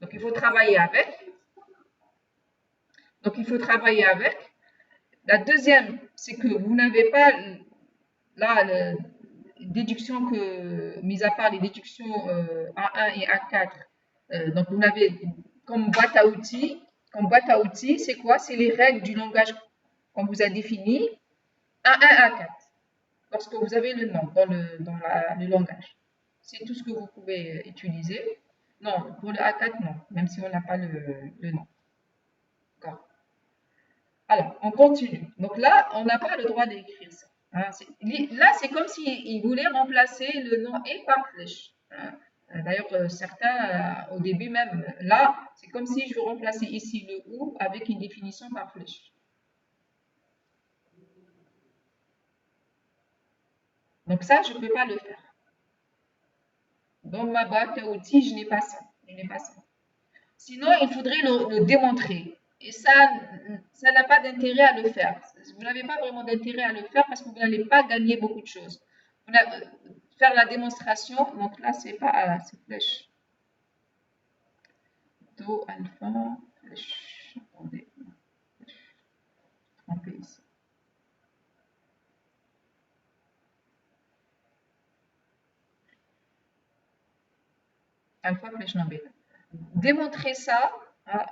Donc il faut travailler avec. La deuxième, c'est que vous n'avez pas là déduction mis à part les déductions A1 et A4. Donc vous n'avez comme boîte à outils. C'est quoi? C'est les règles du langage qu'on vous a défini A1, A4. Lorsque vous avez le nom dans le langage. C'est tout ce que vous pouvez utiliser. Non, pour le A4, non, même si on n'a pas le nom. D'accord. Alors, on continue. Donc là, on n'a pas le droit d'écrire ça. Hein. Là, c'est comme s'il voulait remplacer le nom et par flèche. Hein. D'ailleurs, certains, au début même, là, c'est comme si je veux remplacer ici le ou avec une définition par flèche. Donc ça, je ne peux pas le faire. Dans ma boîte à outils, je n'ai pas ça. Je n'ai pas ça. Sinon, il faudrait le démontrer. Et ça n'a pas d'intérêt à le faire. Vous n'avez pas vraiment d'intérêt à le faire parce que vous n'allez pas gagner beaucoup de choses. Faire la démonstration, donc là, c'est pas c'est flèche. Do, alpha, flèche. Attendez. Trompé ici. Alpha, flèche, non, bêta. Démontrer ça, hein,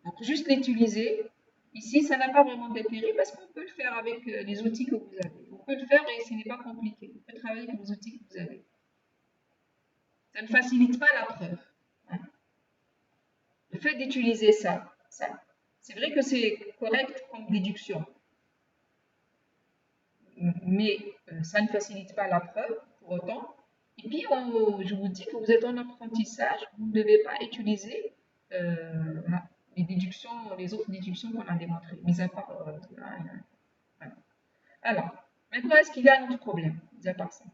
donc juste l'utiliser. Ici, ça n'a pas vraiment d'intérêt parce qu'on peut le faire avec les outils que vous avez. On peut le faire et ce n'est pas compliqué. On peut travailler avec les outils que vous avez. Ça ne facilite pas la preuve. Hein. Le fait d'utiliser ça, c'est vrai que c'est correct comme déduction. Mais ça ne facilite pas la preuve pour autant. Et puis, je vous dis que vous êtes en apprentissage, vous ne devez pas utiliser les déductions, les autres déductions qu'on a démontrées, mis à part voilà. Alors, maintenant, est-ce qu'il y a un autre problème, mis à part ça?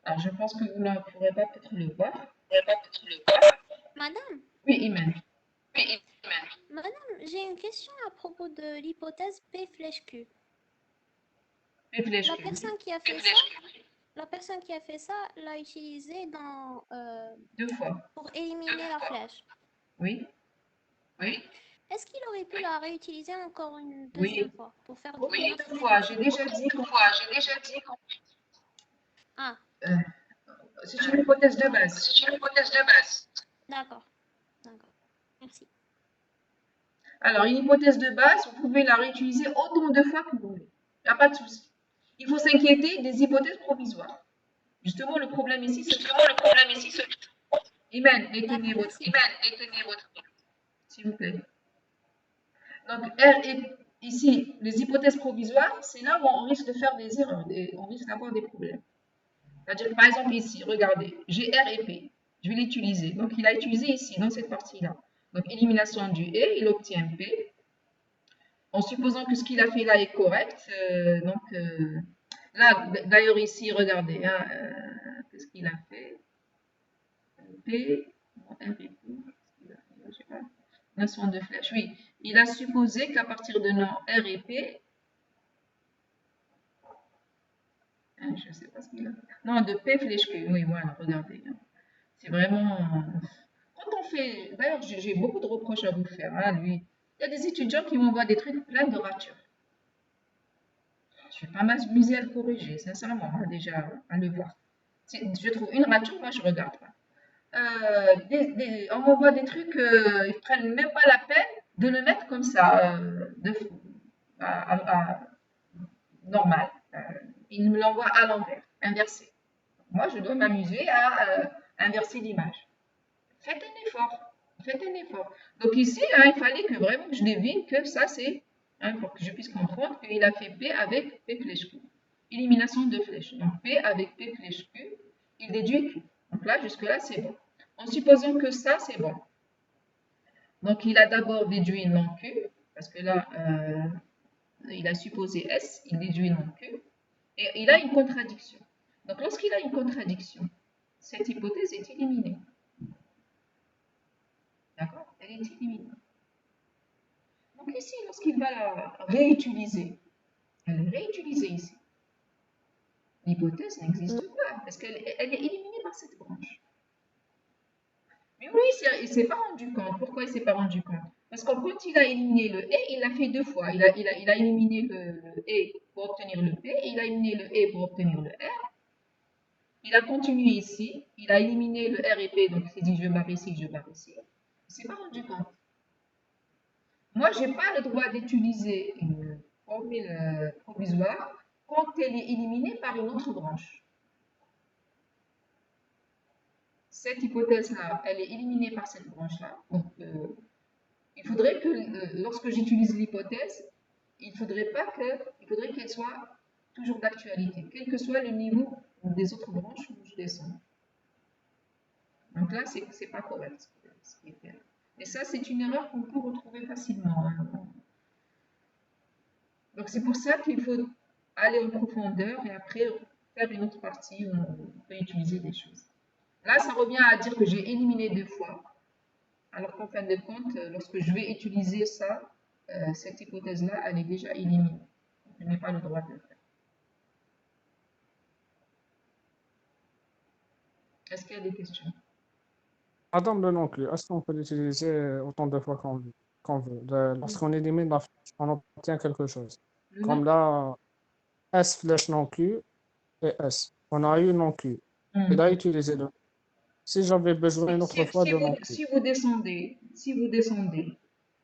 Alors, je pense que vous ne pourrez pas peut-être le voir. Madame, Oui, Imen. madame, j'ai une question à propos de l'hypothèse P flèche Q. P flèche La Q. personne qui a fait ça l'a utilisé dans 2 fois. pour éliminer la flèche. Oui. Est-ce qu'il aurait pu la réutiliser encore une deuxième fois pour faire Oui, une 2 fois. J'ai déjà dit. Ah. C'est une hypothèse de base. D'accord. Merci. Alors, une hypothèse de base, vous pouvez la réutiliser autant de fois que vous voulez. Il n'y a pas de souci. Il faut s'inquiéter des hypothèses provisoires. Justement, le problème ici, c'est... Imen, éteignez votre... S'il vous plaît. Donc, R et ici, les hypothèses provisoires, c'est là où on risque de faire des erreurs, on risque d'avoir des problèmes. C'est-à-dire que, par exemple, ici, regardez, j'ai R et P. Je vais l'utiliser. Donc, il a utilisé ici, dans cette partie-là. Donc, élimination du et, il obtient P. En supposant que ce qu'il a fait là est correct. Là, d'ailleurs, ici, regardez, hein, qu'est-ce qu'il a fait? P, R et P, je sais pas. Notion de flèche, oui. Il a supposé qu'à partir de nom R et P, je ne sais pas ce qu'il a fait. Non, de P flèche Q. Oui, voilà, regardez. C'est vraiment... Quand on fait... D'ailleurs, j'ai beaucoup de reproches à vous faire, hein, lui. Il y a des étudiants qui m'envoient des trucs pleins de ratures. Je vais pas m'amuser à le corriger, sincèrement, hein, déjà, à le voir. Si je trouve une rature, moi, je regarde pas. On m'envoie des trucs, ils prennent même pas la peine de le mettre comme ça, normal. Ils me l'envoient à l'envers, inversé. Moi, je dois m'amuser à inverser l'image. Faites un effort. Donc ici, hein, il fallait que vraiment que je devine que ça, c'est, hein, pour que je puisse comprendre qu'il a fait P avec P flèche Q. Élimination de flèche. Donc P avec P flèche Q, il déduit Q. Donc là, jusque-là, c'est bon. En supposant que ça, c'est bon. Donc, il a d'abord déduit non Q, parce que là, il a supposé S, il déduit non Q, et il a une contradiction. Donc, lorsqu'il a une contradiction, cette hypothèse est éliminée. D'accord? Elle est éliminée. Donc, ici, lorsqu'il va la réutiliser, elle est réutilisée ici. L'hypothèse n'existe pas, parce qu'elle est éliminée par cette branche. Mais oui, il ne s'est pas rendu compte. Pourquoi il ne s'est pas rendu compte? Parce que quand il a éliminé le et, il l'a fait 2 fois. Il a éliminé le et pour obtenir le p, et il a éliminé le et pour obtenir le r. Il a continué ici, il a éliminé le r et p, donc il s'est dit je barre ici, je barre ici. Il ne s'est pas rendu compte. Moi, je n'ai pas le droit d'utiliser une formule provisoire quand elle est éliminée par une autre branche. Cette hypothèse-là, elle est éliminée par cette branche-là. Donc, il faudrait que lorsque j'utilise l'hypothèse, il faudrait qu'elle soit toujours d'actualité, quel que soit le niveau des autres branches où je descends. Donc là, c'est pas correct ce qui est fait. Et ça, c'est une erreur qu'on peut retrouver facilement, hein. Donc c'est pour ça qu'il faut aller en profondeur et après faire une autre partie où on peut utiliser des choses. Là, ça revient à dire que j'ai éliminé 2 fois, alors qu'en fin de compte, lorsque je vais utiliser ça, cette hypothèse-là, elle est déjà éliminée. Je n'ai pas le droit de le faire. Est-ce qu'il y a des questions? Madame le non-clu, est-ce qu'on peut l'utiliser autant de fois qu'on veut? Lorsqu'on élimine la flèche, on obtient quelque chose. Le Comme non- là, S flèche non-clu et S. On a eu non-clu. Il a utilisé le. Si j'avais besoin une autre fois de non-clu. Si vous descendez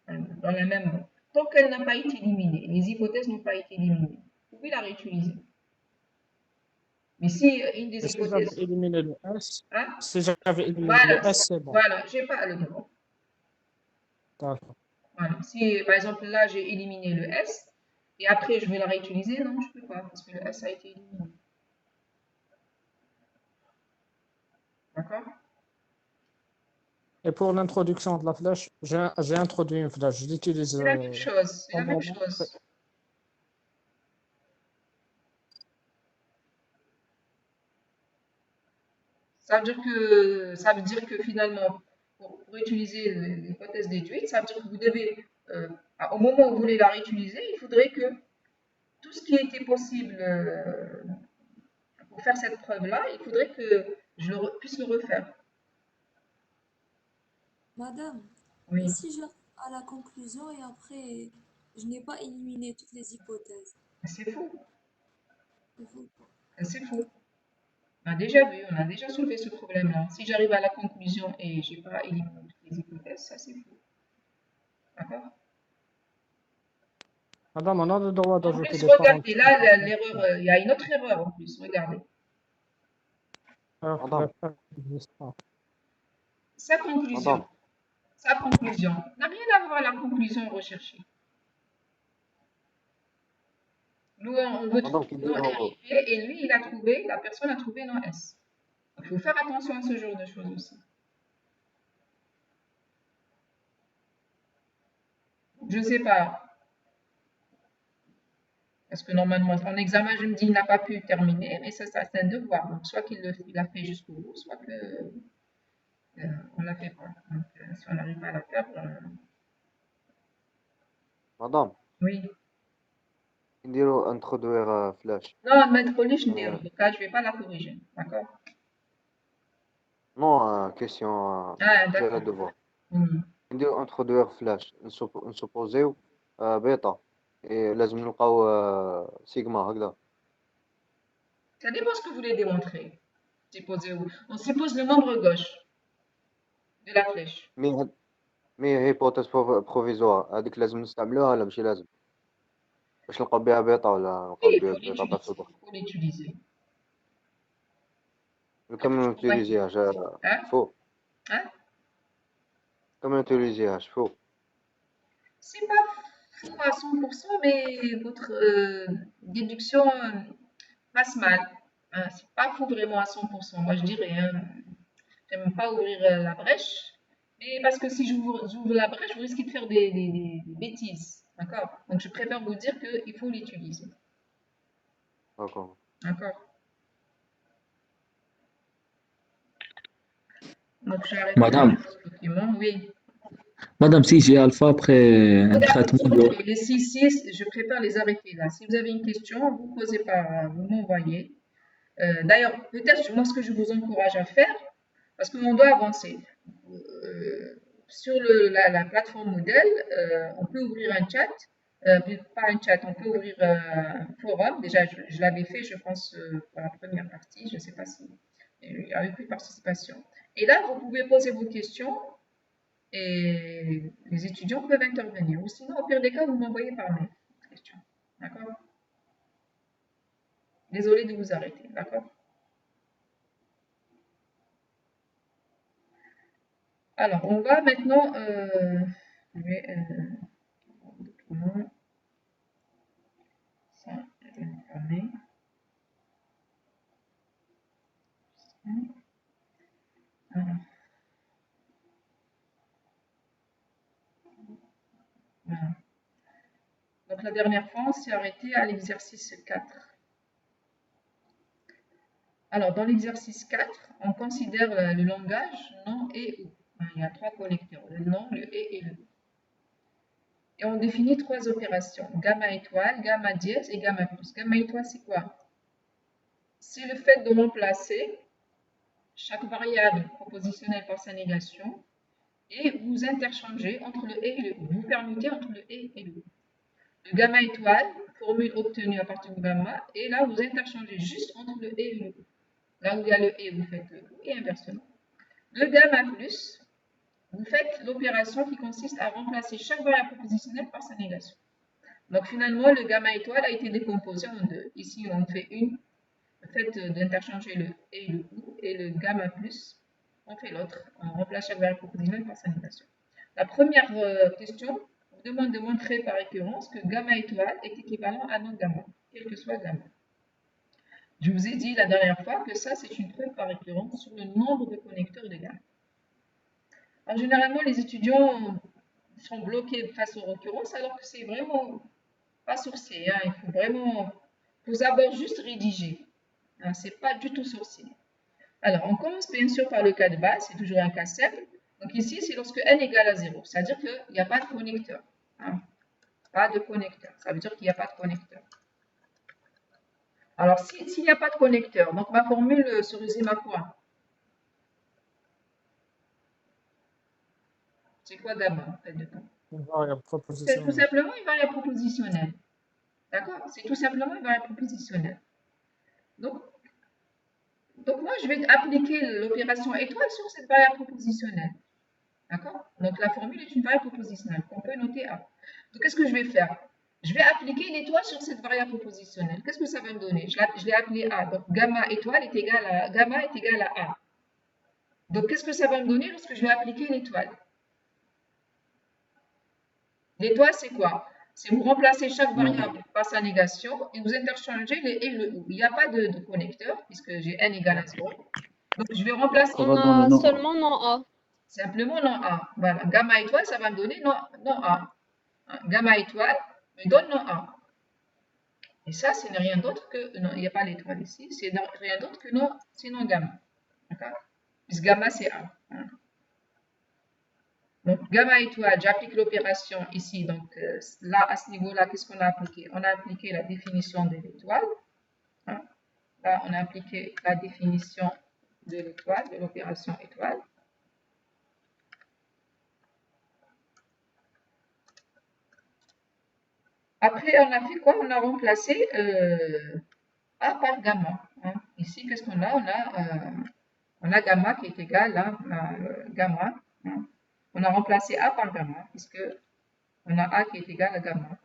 dans la même, tant qu'elle n'a pas été éliminée, les hypothèses n'ont pas été éliminées, vous pouvez la réutiliser. Mais si une des Mais si hypothèses... j'avais éliminé le S, Hein? si j'avais éliminé Voilà, le S, c'est bon. voilà, j'ai pas le droit. D'accord. Voilà. Si par exemple là j'ai éliminé le S et après je vais la réutiliser, non, je peux pas parce que le S a été éliminé. D'accord? Et pour l'introduction de la flèche, j'ai introduit une flèche. Je l'utilise. C'est la même chose, c'est la même pendant- chose. Ça veut dire que finalement, pour utiliser l'hypothèse déduite, ça veut dire que vous devez, au moment où vous voulez la réutiliser, il faudrait que tout ce qui était possible pour faire cette preuve-là, il faudrait que je puisse le refaire. Madame, Oui. et si j'arrive à la conclusion et après, je n'ai pas éliminé toutes les hypothèses? C'est faux. C'est faux. C'est faux. On a déjà vu, on a déjà soulevé ce problème-là. Si j'arrive à la conclusion et je n'ai pas éliminé toutes les hypothèses, ça c'est faux. D'accord? Madame, on a le droit En d'ajouter plus, des regardez, là, parenthèses. l'erreur, il y a une autre erreur en plus, regardez. Alors, Sa conclusion. Sa conclusion n'a rien à voir avec la conclusion recherchée. Nous, on veut trouver non RIP et lui, il a trouvé, la personne a trouvé non S. Il faut faire attention à ce genre de choses aussi. Je ne sais pas. Parce que normalement, en examen, je me dis, il n'a pas pu terminer, mais ça c'est un devoir. Donc, soit qu'il l'a fait jusqu'au bout, soit qu'on ne la fait pas. Donc, si on n'arrive pas à la faire, Madame, oui. نديرو introduire flash. Non, maître Oli, je ne vais pas la corriger. D'accord? Non, question Ah, sur le d'accord. devoir. Mhm. نديرو introduire flash. نسوبوزيو بيتا. لازم نلقاو سيجما هكذا. Ça dépend ce que vous voulez démontrer. On suppose le membre gauche de la flèche. مي هيبوتيز بروفيزوار هذيك لازم نستعملوها ولا ماشي لازم؟ باش نلقاو بها بيتا ولا نلقاو Oui, بها بيتا باسودو. il faut l'utiliser. كم نوتيليزيهاش Hein? فو. Hein? كم نوتيليزيهاش فو. C'est pas faux à 100%, mais votre déduction passe mal. Hein, c'est pas faux vraiment à 100%. Moi, je dirais, hein, j'aime pas ouvrir la brèche, mais parce que si j'ouvre la brèche, vous risquez de faire des bêtises. D'accord? Donc, je préfère vous dire qu'il faut l'utiliser. D'accord. D'accord? Donc, j'arrête Madame, le document. Oui. Madame, si j'ai alpha après un traitement de... Les 6, je préfère les arrêter là. Si vous avez une question, vous posez par, vous m'envoyez. D'ailleurs, peut-être moi ce que je vous encourage à faire, parce qu'on doit avancer. Sur la plateforme modèle, on peut ouvrir un chat, pas un chat, on peut ouvrir un forum. Déjà, je l'avais fait, je pense, pour la première partie. Je ne sais pas si il y a eu plus de participation. Et là, vous pouvez poser vos questions et les étudiants peuvent intervenir. Ou sinon, au pire des cas, vous m'envoyez par mail. Question. D'accord? Désolée de vous arrêter. D'accord? Alors, on va maintenant je vais autrement. Ça, je vais fermer. Alors, voilà. Donc la dernière fois, on s'est arrêté à l'exercice 4. Alors, dans l'exercice 4, on considère le langage non et ou. Il y a 3 connecteurs, le non, le et le ou. Et on définit 3 opérations, gamma étoile, gamma dièse et gamma plus. Gamma étoile, c'est quoi? C'est le fait de remplacer chaque variable propositionnelle par sa négation et vous interchangez entre le et et le ou. Vous permutez entre le et le ou. Le gamma étoile, formule obtenue à partir du gamma, et là vous interchangez juste entre le et le ou. Là où il y a le et, vous faites le ou et inversement. Le gamma plus, vous faites l'opération qui consiste à remplacer chaque variable propositionnelle par sa négation. Donc finalement, le gamma étoile a été décomposé en 2. Ici, on fait le fait d'interchanger le et le ou, et le gamma plus, on fait l'autre. On remplace chaque variable propositionnelle par sa négation. La première question vous demande de montrer par récurrence que gamma étoile est équivalent à non gamma, quel que soit gamma. Je vous ai dit la dernière fois que ça, c'est une preuve par récurrence sur le nombre de connecteurs de gamma. Alors, généralement, les étudiants sont bloqués face aux récurrences, alors que c'est vraiment pas sourcé. Hein. Il faut vraiment, faut d'abord juste rédiger. Hein, c'est pas du tout sourcé. Alors, on commence bien sûr par le cas de base, c'est toujours un cas simple. Donc ici, c'est lorsque n égale à 0. C'est-à-dire qu'il n'y a pas de connecteur. Hein. Pas de connecteur. Ça veut dire qu'il n'y a pas de connecteur. Alors, s'il n'y a pas de connecteur, donc ma formule se résume à quoi? C'est quoi gamma en fait de temps? Une variable C'est tout propositionnelle. simplement une variable propositionnelle. D'accord? C'est tout simplement une variable propositionnelle. Donc moi, je vais appliquer l'opération étoile sur cette variable propositionnelle. D'accord? Donc la formule est une variable propositionnelle qu'on peut noter A. Donc qu'est-ce que je vais faire? Je vais appliquer l'étoile sur cette variable propositionnelle. Qu'est-ce que ça va me donner? Je l'ai appelé A. Donc gamma étoile est égal à A. Donc qu'est-ce que ça va me donner lorsque je vais appliquer l'étoile? L'étoile, c'est quoi? C'est vous remplacer chaque variable par sa négation et vous interchangez le et le ou. Il n'y a pas de connecteur puisque j'ai n égale à 0. Donc je vais remplacer. On a seulement non A. Simplement non A. Voilà. Gamma étoile, ça va me donner non A. Gamma étoile me donne non A. Et ça, ce n'est rien d'autre que. Non, il n'y a pas l'étoile ici. C'est rien d'autre que non. C'est non gamma. D'accord? Puisque gamma, c'est A. Hein. Donc, gamma étoile, j'applique l'opération ici. Donc, là, à ce niveau-là, qu'est-ce qu'on a appliqué? On a appliqué la définition de l'étoile. Hein. Là, on a appliqué la définition de l'étoile, de l'opération étoile. Après, on a fait quoi? On a remplacé A par gamma. Hein. Ici, qu'est-ce qu'on a? On a gamma qui est égal à gamma. Hein. On a remplacé A par gamma, puisque on a A qui est égal à gamma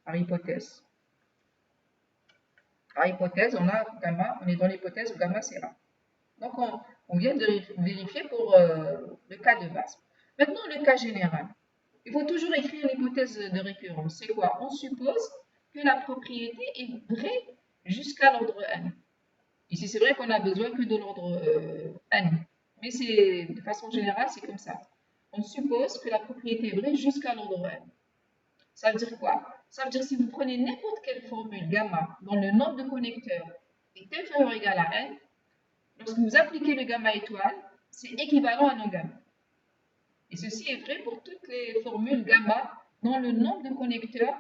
par hypothèse. Par hypothèse, on a gamma, on est dans l'hypothèse où gamma c'est A. Donc, on vient de vérifier pour le cas de base. Maintenant, le cas général. Il faut toujours écrire l'hypothèse de récurrence. C'est quoi? On suppose que la propriété est vraie jusqu'à l'ordre n. Ici, c'est vrai qu'on n'a besoin que de l'ordre n. Mais de façon générale, c'est comme ça. On suppose que la propriété est vraie jusqu'à l'ordre n. Ça veut dire quoi? Ça veut dire si vous prenez n'importe quelle formule gamma dont le nombre de connecteurs est inférieur ou égal à n, lorsque vous appliquez le gamma étoile, c'est équivalent à non gamma. Et ceci est vrai pour toutes les formules gamma dont le nombre de connecteurs,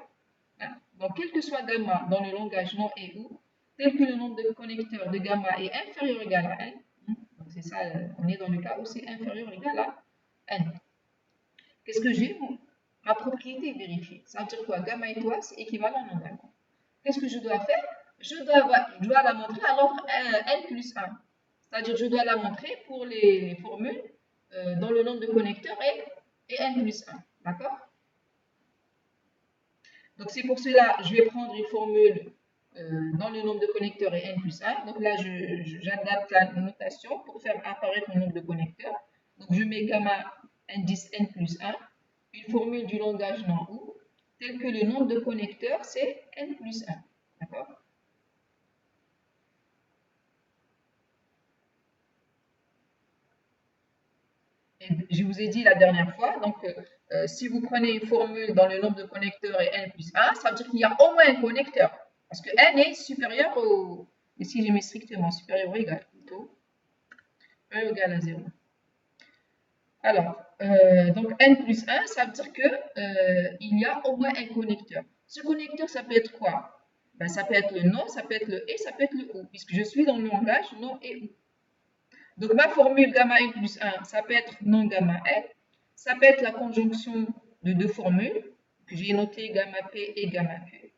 hein, donc quel que soit gamma dans le langage non et ou, tel que le nombre de connecteurs de gamma est inférieur ou égal à n, donc c'est ça, on est dans le cas où c'est inférieur ou égal à n. Qu'est-ce que j'ai? Ma propriété est vérifiée. Ça veut dire quoi? Gamma étoile, c'est équivalent à non gamma. Qu'est-ce que je dois faire? Je dois la montrer à l'ordre n plus 1. C'est-à-dire je dois la montrer pour les formules dont le nombre de connecteurs est n plus 1. D'accord? Donc c'est pour cela, je vais prendre une formule dont le nombre de connecteurs est n plus 1. Donc là, j'adapte la notation pour faire apparaître le nombre de connecteurs. Donc je mets gamma indice n plus 1. une formule du langage non-OO telle que le nombre de connecteurs, c'est n plus 1. D'accord? Et je vous ai dit la dernière fois, donc si vous prenez une formule dans le nombre de connecteurs est n plus 1, ça veut dire qu'il y a au moins un connecteur. Parce que n est supérieur au... Ici, j'ai mis strictement supérieur ou égal, plutôt. Supérieur ou égal à 0. Alors, donc n plus 1, ça veut dire qu'il y a au moins un connecteur. Ce connecteur, ça peut être quoi? Ben, ça peut être le non, ça peut être le et, ça peut être le ou, puisque je suis dans le langage non et ou. Donc, ma formule gamma n plus 1, ça peut être non gamma n, ça peut être la conjonction de deux formules, que j'ai noté gamma p et gamma q,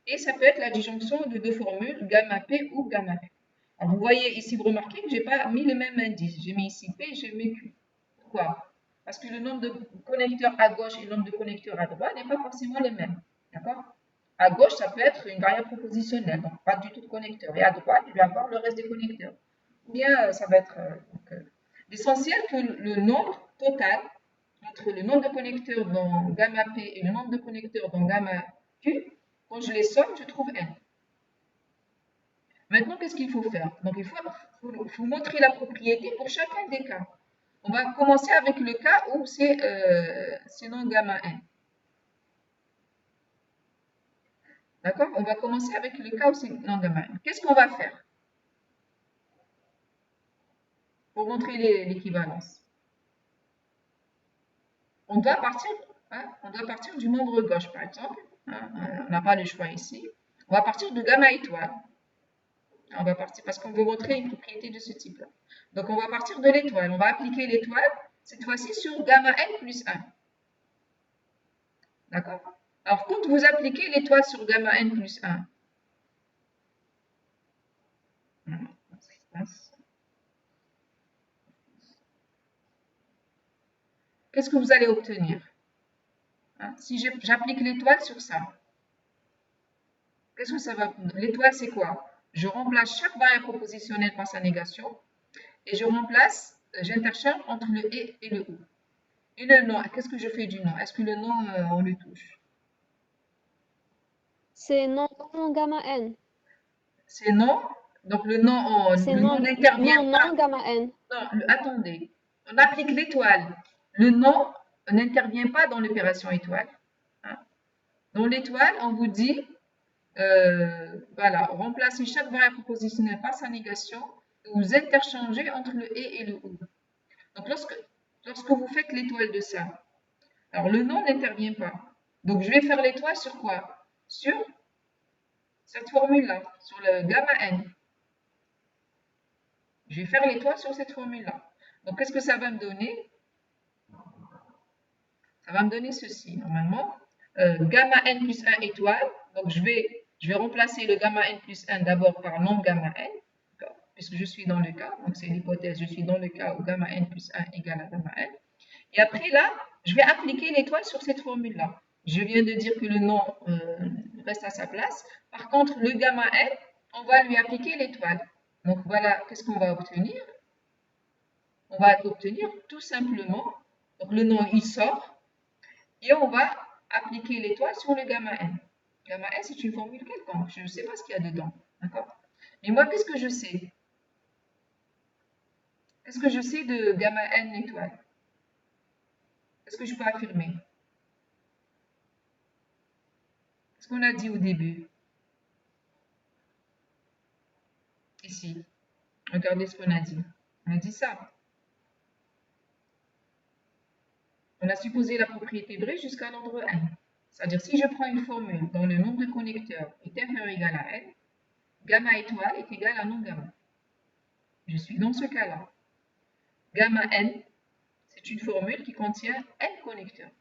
et ça peut être la disjonction de deux formules, gamma p ou gamma q. Alors, vous voyez ici, vous remarquez que je n'ai pas mis le même indice. J'ai mis ici p, j'ai mis q. Pourquoi? Parce que le nombre de connecteurs à gauche et le nombre de connecteurs à droite n'est pas forcément le même. D'accord? À gauche, ça peut être une variable propositionnelle, donc pas du tout de connecteurs. Et à droite, je vais avoir le reste des connecteurs. Ou bien, ça va être... l'essentiel que le nombre total entre le nombre de connecteurs dans gamma P et le nombre de connecteurs dans gamma Q, quand je les somme, je trouve n. Maintenant, qu'est-ce qu'il faut faire? Donc, il faut montrer la propriété pour chacun des cas. On va commencer avec le cas où c'est non gamma n. D'accord? On va commencer avec le cas où c'est non gamma n. Qu'est-ce qu'on va faire pour montrer l'équivalence? On doit partir du membre gauche, par exemple. On n'a pas le choix ici. On va partir de gamma étoile. On va partir parce qu'on veut montrer une propriété de ce type-là. Donc, on va partir de l'étoile. On va appliquer l'étoile, cette fois-ci, sur gamma n plus 1. D'accord? Alors, quand vous appliquez l'étoile sur gamma n plus 1, qu'est-ce que vous allez obtenir? Si j'applique l'étoile sur ça, qu'est-ce que ça va? L'étoile, c'est quoi? Je remplace chaque variable propositionnelle par sa négation et j'interchange entre le et le ou. Et le non, qu'est-ce que je fais du non? Est-ce que le non, on le touche? C'est non gamma n. C'est non. Donc le non, n'intervient pas. Non gamma n. Non, attendez. On applique l'étoile. Le non n'intervient pas dans l'opération étoile. Dans l'étoile, on vous dit, voilà, remplacez chaque variable propositionnelle par sa négation et vous interchangez entre le et le ou. Donc lorsque vous faites l'étoile de ça, alors le non n'intervient pas. Donc je vais faire l'étoile sur quoi? Sur cette formule-là, sur le gamma n. Je vais faire l'étoile sur cette formule-là. Donc qu'est-ce que ça va me donner? Ça va me donner ceci, normalement. Gamma n plus 1 étoile. Donc je vais remplacer le gamma n plus 1 d'abord par non gamma n, puisque je suis dans le cas. Donc c'est l'hypothèse, je suis dans le cas où gamma n plus 1 égale à gamma n. Et après là, je vais appliquer l'étoile sur cette formule-là. Je viens de dire que le non reste à sa place. Par contre, le gamma n, on va lui appliquer l'étoile. Donc voilà, qu'est-ce qu'on va obtenir? On va obtenir tout simplement, donc le non il sort, et on va appliquer l'étoile sur le gamma n. Gamma n, c'est une formule quelconque, je ne sais pas ce qu'il y a dedans. D'accord? Mais moi, qu'est-ce que je sais? Qu'est-ce que je sais de gamma n étoile? Qu'est-ce que je peux affirmer? Qu'est-ce qu'on a dit au début? Ici. Regardez ce qu'on a dit. On a dit ça. On a supposé la propriété vraie jusqu'à l'ordre n. C'est-à-dire, si je prends une formule dont le nombre de connecteurs est inférieur ou égal à n, gamma étoile est égal à non gamma. Je suis dans ce cas-là. Gamma n, c'est une formule qui contient n connecteurs.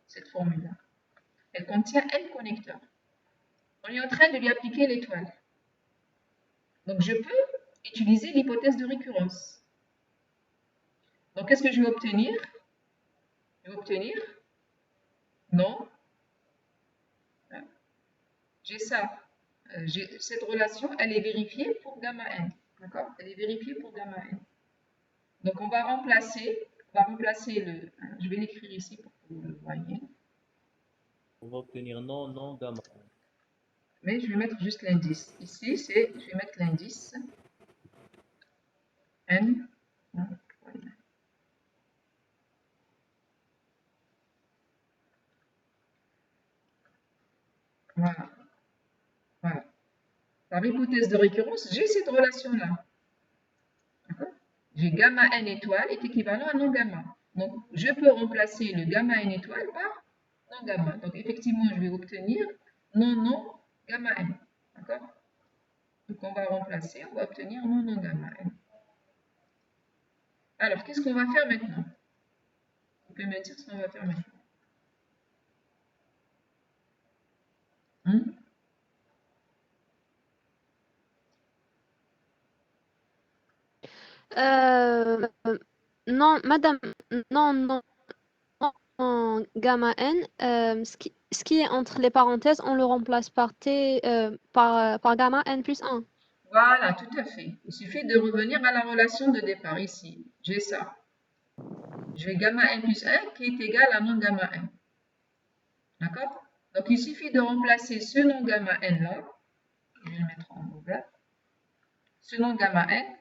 Cette formule-là. Elle contient n connecteurs. On est en train de lui appliquer l'étoile. Donc, je peux utiliser l'hypothèse de récurrence. Donc, qu'est-ce que je vais obtenir? Je vais obtenir non. J'ai ça. Cette relation, elle est vérifiée pour gamma n. D'accord? Elle est vérifiée pour gamma n. Donc, on va remplacer le... Je vais l'écrire ici pour que vous le voyez. On va obtenir non, non, gamma. Mais je vais mettre juste l'indice. Ici, je vais mettre l'indice N. Voilà. Voilà. Par hypothèse de récurrence, j'ai cette relation-là. D'accord? J'ai gamma n étoile est équivalent à non gamma. Donc, je peux remplacer le gamma n étoile par non gamma. Donc, effectivement, je vais obtenir non, non, gamma n. D'accord? Donc, on va remplacer, on va obtenir non, non, gamma n. Alors, qu'est-ce qu'on va faire maintenant? Vous pouvez me dire ce qu'on va faire maintenant. Non, madame, non, non, non, gamma n, ce qui est entre les parenthèses, on le remplace par t, par gamma n plus 1. Voilà, tout à fait. Il suffit de revenir à la relation de départ ici. J'ai ça. J'ai gamma n plus 1 qui est égal à non gamma n. D'accord? Donc, il suffit de remplacer ce non gamma n là. Je vais le mettre en ouvert. Ce non gamma n,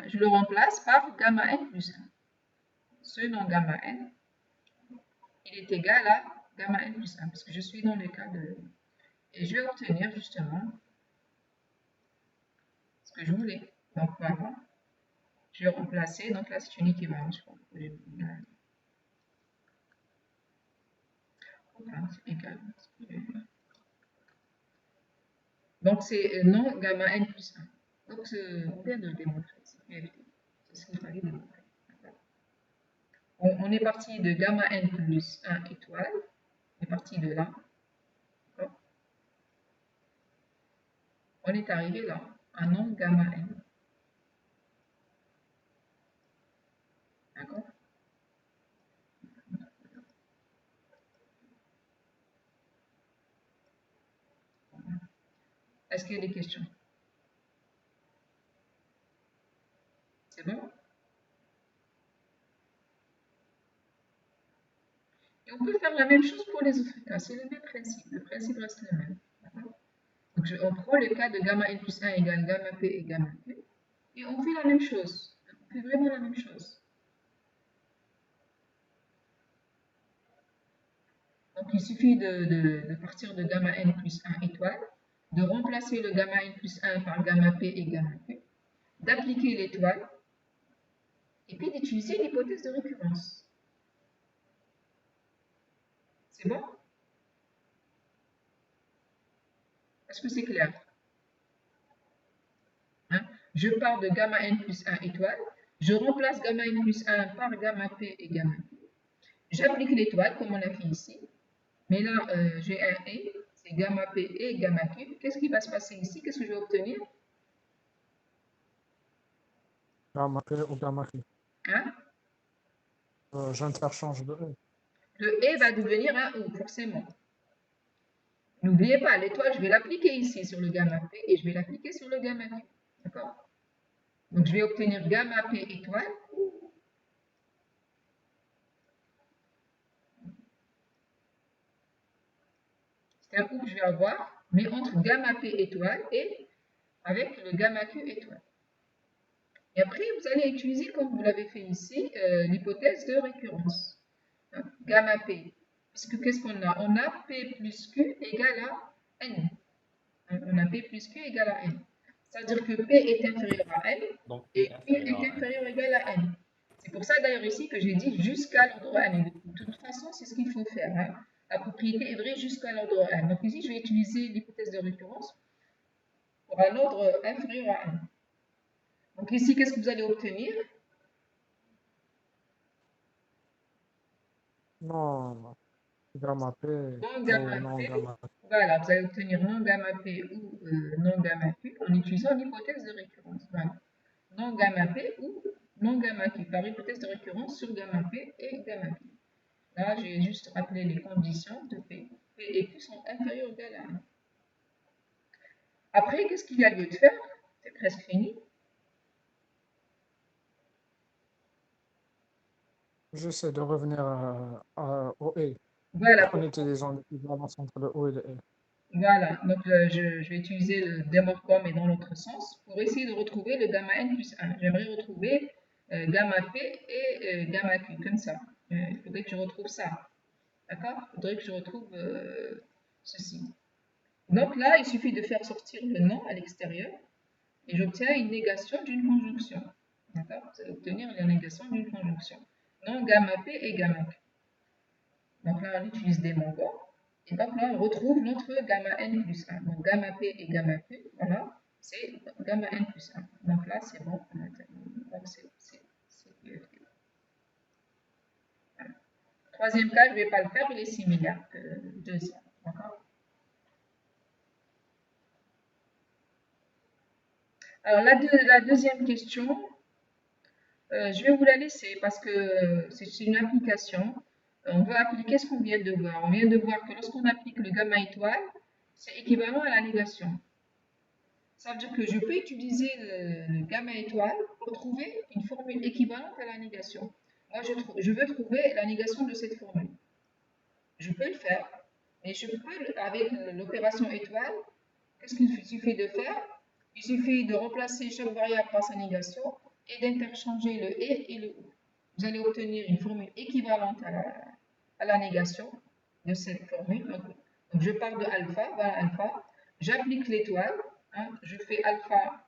je le remplace par gamma n plus 1. Ce non gamma n, il est égal à gamma n plus 1, parce que je suis dans le cas de... Et je vais obtenir justement ce que je voulais. Donc voilà, je vais remplacer, donc là c'est une équivalence. Voilà, c'est égal. Donc c'est non gamma n plus 1. Donc on vient de le démontrer, c'est ce qu'il fallait démontrer. On est parti de gamma n plus 1 étoile, on est parti de là. On est arrivé là, à non gamma n. D'accord? Est-ce qu'il y a des questions? C'est bon? Et on peut faire la même chose pour les autres cas. C'est le même principe. Le principe reste le même. Donc, on prend le cas de gamma n plus 1 égale gamma p et gamma q. Et on fait la même chose. On fait vraiment la même chose. Donc, il suffit de partir de gamma n plus 1 étoile, de remplacer le gamma n plus 1 par gamma p et gamma q, d'appliquer l'étoile, et puis d'utiliser l'hypothèse de récurrence. C'est bon? Est-ce que c'est clair? Hein? Je pars de gamma n plus 1 étoile, je remplace gamma n plus 1 par gamma p et gamma q. J'applique l'étoile comme on a fait ici, mais là j'ai un et, c'est gamma p et gamma q. Qu'est-ce qui va se passer ici? Qu'est-ce que je vais obtenir? Gamma P ou gamma Q. Hein? J'interchange de E. Le et va devenir un ou, forcément. N'oubliez pas, l'étoile, je vais l'appliquer ici sur le gamma p et je vais l'appliquer sur le gamma q. D'accord? Donc, je vais obtenir gamma p étoile. C'est un coup que je vais avoir, mais entre gamma p étoile et avec le gamma q étoile. Et après, vous allez utiliser, comme vous l'avez fait ici, l'hypothèse de récurrence. Hein, gamma p. Puisque qu'est-ce qu'on a? On a p plus q égale à n. Hein, on a p plus q égale à n. C'est-à-dire que p est inférieur à n Donc, et q est inférieur ou égal à n. C'est pour ça d'ailleurs ici que j'ai dit jusqu'à l'ordre n. De toute façon, c'est ce qu'il faut faire. Hein. La propriété est vraie jusqu'à l'ordre n. Donc ici, je vais utiliser l'hypothèse de récurrence pour un ordre inférieur à n. Donc ici, qu'est-ce que vous allez obtenir? Non, gamma P Non ou gamma non p. gamma Q. Voilà, vous allez obtenir non gamma p ou non gamma q en utilisant l'hypothèse de récurrence. Voilà. Non gamma p ou non gamma q par hypothèse de récurrence sur gamma p et gamma q. Là, j'ai juste rappelé les conditions de p. P et q sont inférieurs ou égales à 1. Après, qu'est-ce qu'il y a lieu de faire? C'est presque fini. J'essaie de revenir au et Voilà, en utilisant l'équivalence entre le O et le et. voilà. Donc, je vais utiliser le démorphomme mais dans l'autre sens pour essayer de retrouver le gamma n plus 1. J'aimerais retrouver gamma p et gamma q, comme ça. Il faudrait que je retrouve ça. D'accord? Il faudrait que je retrouve ceci. Donc là, il suffit de faire sortir le nom à l'extérieur et j'obtiens une négation d'une conjonction. D'accord? Vous allez obtenir la négation d'une conjonction. Donc gamma p et gamma q. Donc là, on utilise des mongols. Et donc là, on retrouve notre gamma n plus 1. Donc gamma p et gamma q, voilà, c'est gamma n plus 1. Donc là, c'est bon. Donc c'est QFT. Voilà. Troisième cas, je ne vais pas le faire, il est similaire que le deuxième. D'accord? Alors la deuxième question, je vais vous la laisser parce que c'est une application. On va appliquer ce qu'on vient de voir. On vient de voir que lorsqu'on applique le gamma étoile, c'est équivalent à la négation. Ça veut dire que je peux utiliser le gamma étoile pour trouver une formule équivalente à la négation. Moi, je veux trouver la négation de cette formule. Je peux le faire, mais je peux, avec l'opération étoile, qu'est-ce qu'il suffit de faire? Il suffit de remplacer chaque variable par sa négation et d'interchanger le et le ou. Vous allez obtenir une formule équivalente à la négation de cette formule. Donc je pars de alpha, voilà alpha, j'applique l'étoile, hein, je fais alpha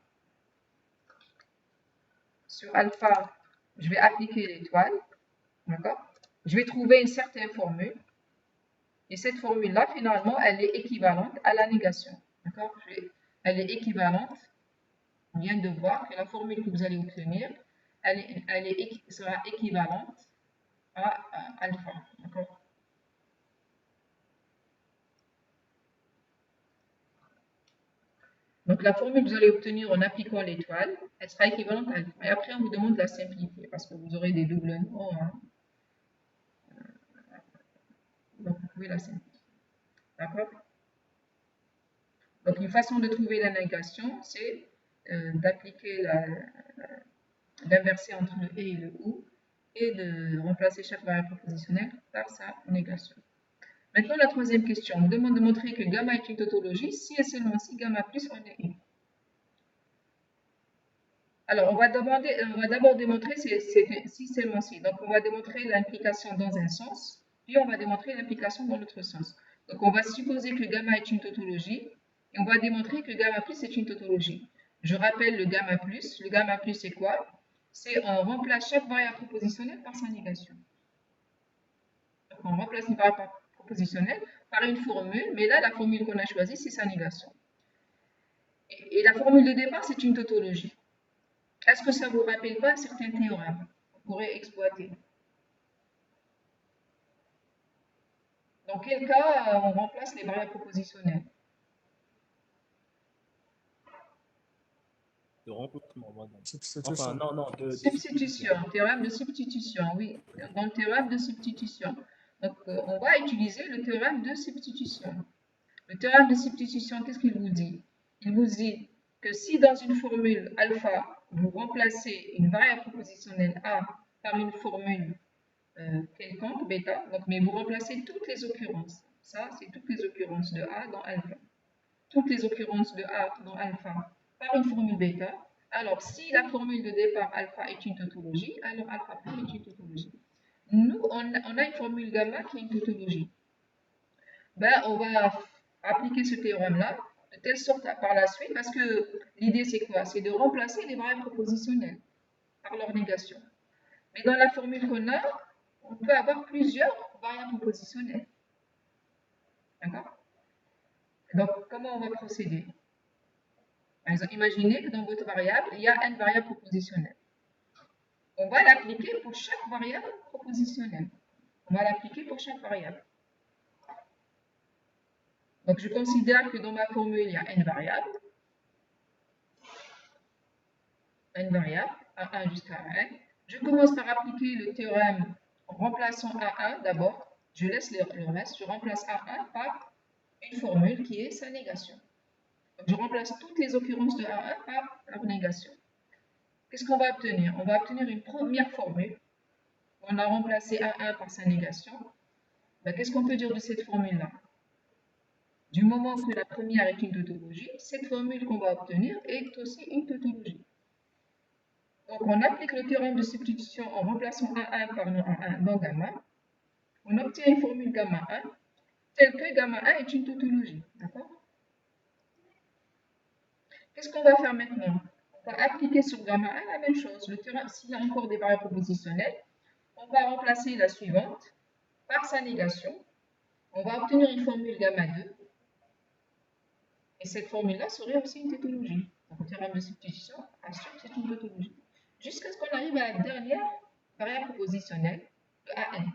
sur alpha, je vais appliquer l'étoile, d'accord? Je vais trouver une certaine formule, et cette formule-là, finalement, elle est équivalente à la négation, d'accord? Elle est équivalente. On vient de voir que la formule que vous allez obtenir, sera équivalente à alpha. D'accord? Donc la formule que vous allez obtenir en appliquant l'étoile, elle sera équivalente à alpha. Et après, on vous demande de la simplifier parce que vous aurez des doubles noms. Hein. Donc vous pouvez la simplifier. D'accord? Donc une façon de trouver la négation, c'est d'inverser entre le et le ou et de remplacer chaque variable propositionnelle par sa négation. Maintenant, la troisième question. On nous demande de montrer que gamma est une tautologie si et seulement si gamma plus en est une. Alors, on va d'abord démontrer si seulement si. Donc, on va démontrer l'implication dans un sens, puis on va démontrer l'implication dans l'autre sens. Donc, on va supposer que gamma est une tautologie, et on va démontrer que gamma plus est une tautologie. Je rappelle le gamma plus. Le gamma plus, c'est quoi? C'est on remplace chaque variable propositionnelle par sa négation. Donc, on remplace une variable propositionnelle par une formule, mais là, la formule qu'on a choisie, c'est sa négation. Et la formule de départ, c'est une tautologie. Est-ce que ça ne vous rappelle pas certains théorèmes qu'on pourrait exploiter? Dans quel cas on remplace les variables propositionnelles? De remplacement, madame. Substitution. Enfin, non, de Substitution, théorème de substitution, oui. Dans le théorème de substitution. Donc, on va utiliser le théorème de substitution. Le théorème de substitution, qu'est-ce qu'il vous dit? Il vous dit que si dans une formule alpha, vous remplacez une variable propositionnelle A par une formule quelconque, bêta, donc, mais vous remplacez toutes les occurrences. Ça, c'est toutes les occurrences de A dans alpha. Toutes les occurrences de A dans alpha par une formule bêta. Alors, si la formule de départ alpha est une tautologie, alors alpha prime est une tautologie. Nous, on a une formule gamma qui est une tautologie. Ben, on va appliquer ce théorème-là de telle sorte par la suite, parce que l'idée c'est quoi? C'est de remplacer les variables propositionnelles par leur négation. Mais dans la formule qu'on a, on peut avoir plusieurs variables propositionnelles. D'accord? Donc, comment on va procéder? Par exemple, imaginez que dans votre variable, il y a n variables propositionnelles. On va l'appliquer pour chaque variable propositionnelle. On va l'appliquer pour chaque variable. Donc, je considère que dans ma formule, il y a n variables. N variables, A1 jusqu'à A1. Je commence par appliquer le théorème en remplaçant A1 d'abord. Je laisse le reste. Je remplace A1 par une formule qui est sa négation. Donc, je remplace toutes les occurrences de A1 par leur négation. Qu'est-ce qu'on va obtenir? On va obtenir une première formule. on a remplacé A1 par sa négation, ben, qu'est-ce qu'on peut dire de cette formule-là? Du moment que la première est une tautologie, cette formule qu'on va obtenir est aussi une tautologie. Donc, on applique le théorème de substitution en remplaçant A1 par non A1 dans gamma. On obtient une formule gamma 1, telle que gamma 1 est une tautologie. D'accord? Qu'est-ce qu'on va faire maintenant? On va appliquer sur gamma 1 la même chose. Le théorème, s'il y a encore des variables propositionnelles, on va remplacer la suivante par sa négation. On va obtenir une formule gamma 2. Et cette formule-là serait aussi une tautologie. Donc, le théorème de substitution assure que c'est une tautologie. Jusqu'à ce qu'on arrive à la dernière variable propositionnelle, le AN.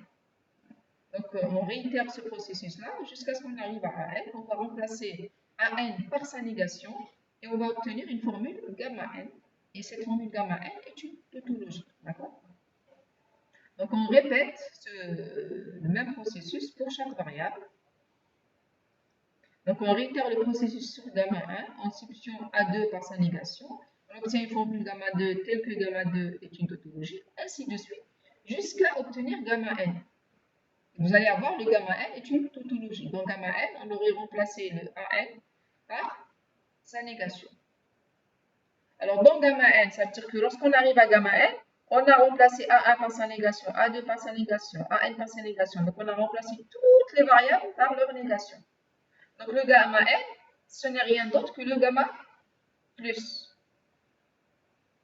Donc, on réitère ce processus-là jusqu'à ce qu'on arrive à AN. On va remplacer AN par sa négation et on va obtenir une formule gamma N. Et cette formule gamma N est une tautologie. D'accord? Donc, on répète le même processus pour chaque variable. Donc, on réitère le processus sur gamma 1 en substituant A2 par sa négation. On obtient une formule gamma 2 telle que gamma 2 est une tautologie, ainsi de suite, jusqu'à obtenir gamma n. Vous allez avoir le gamma n est une tautologie. Donc, gamma n, on aurait remplacé le AN par sa négation. Alors, dans gamma n, ça veut dire que lorsqu'on arrive à gamma n, on a remplacé A1 par sa négation, A2 par sa négation, AN par sa négation. Donc, on a remplacé toutes les variables par leur négation. Donc, le gamma n, ce n'est rien d'autre que le gamma plus.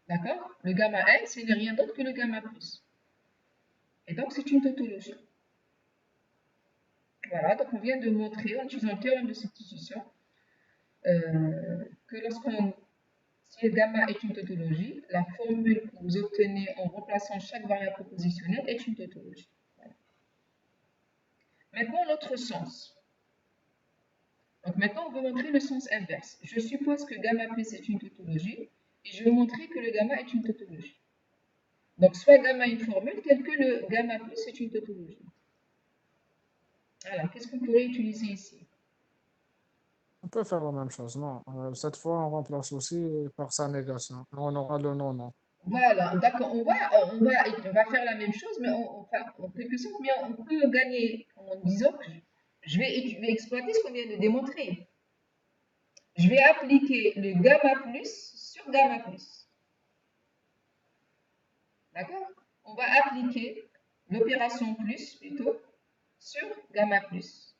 D'accord? Le gamma n, ce n'est rien d'autre que le gamma plus. Et donc, c'est une tautologie. Voilà, donc on vient de montrer, en utilisant le théorème de substitution, que si gamma est une tautologie, la formule que vous obtenez en remplaçant chaque variable propositionnelle est une tautologie. Voilà. Maintenant, l'autre sens. Donc maintenant, on va montrer le sens inverse. Je suppose que gamma plus est une tautologie, et je vais montrer que le gamma est une tautologie. Donc, soit gamma est une formule telle que le gamma plus est une tautologie. Alors, qu'est-ce qu'on pourrait utiliser ici? On peut faire la même chose, non. Cette fois, on remplace aussi par sa négation. On aura le non-non. Voilà, d'accord, on va faire la même chose, mais en quelque sorte, mais on peut gagner en disant que je vais exploiter ce qu'on vient de démontrer. Je vais appliquer le gamma plus sur gamma plus. D'accord? On va appliquer l'opération plus, plutôt, sur gamma plus.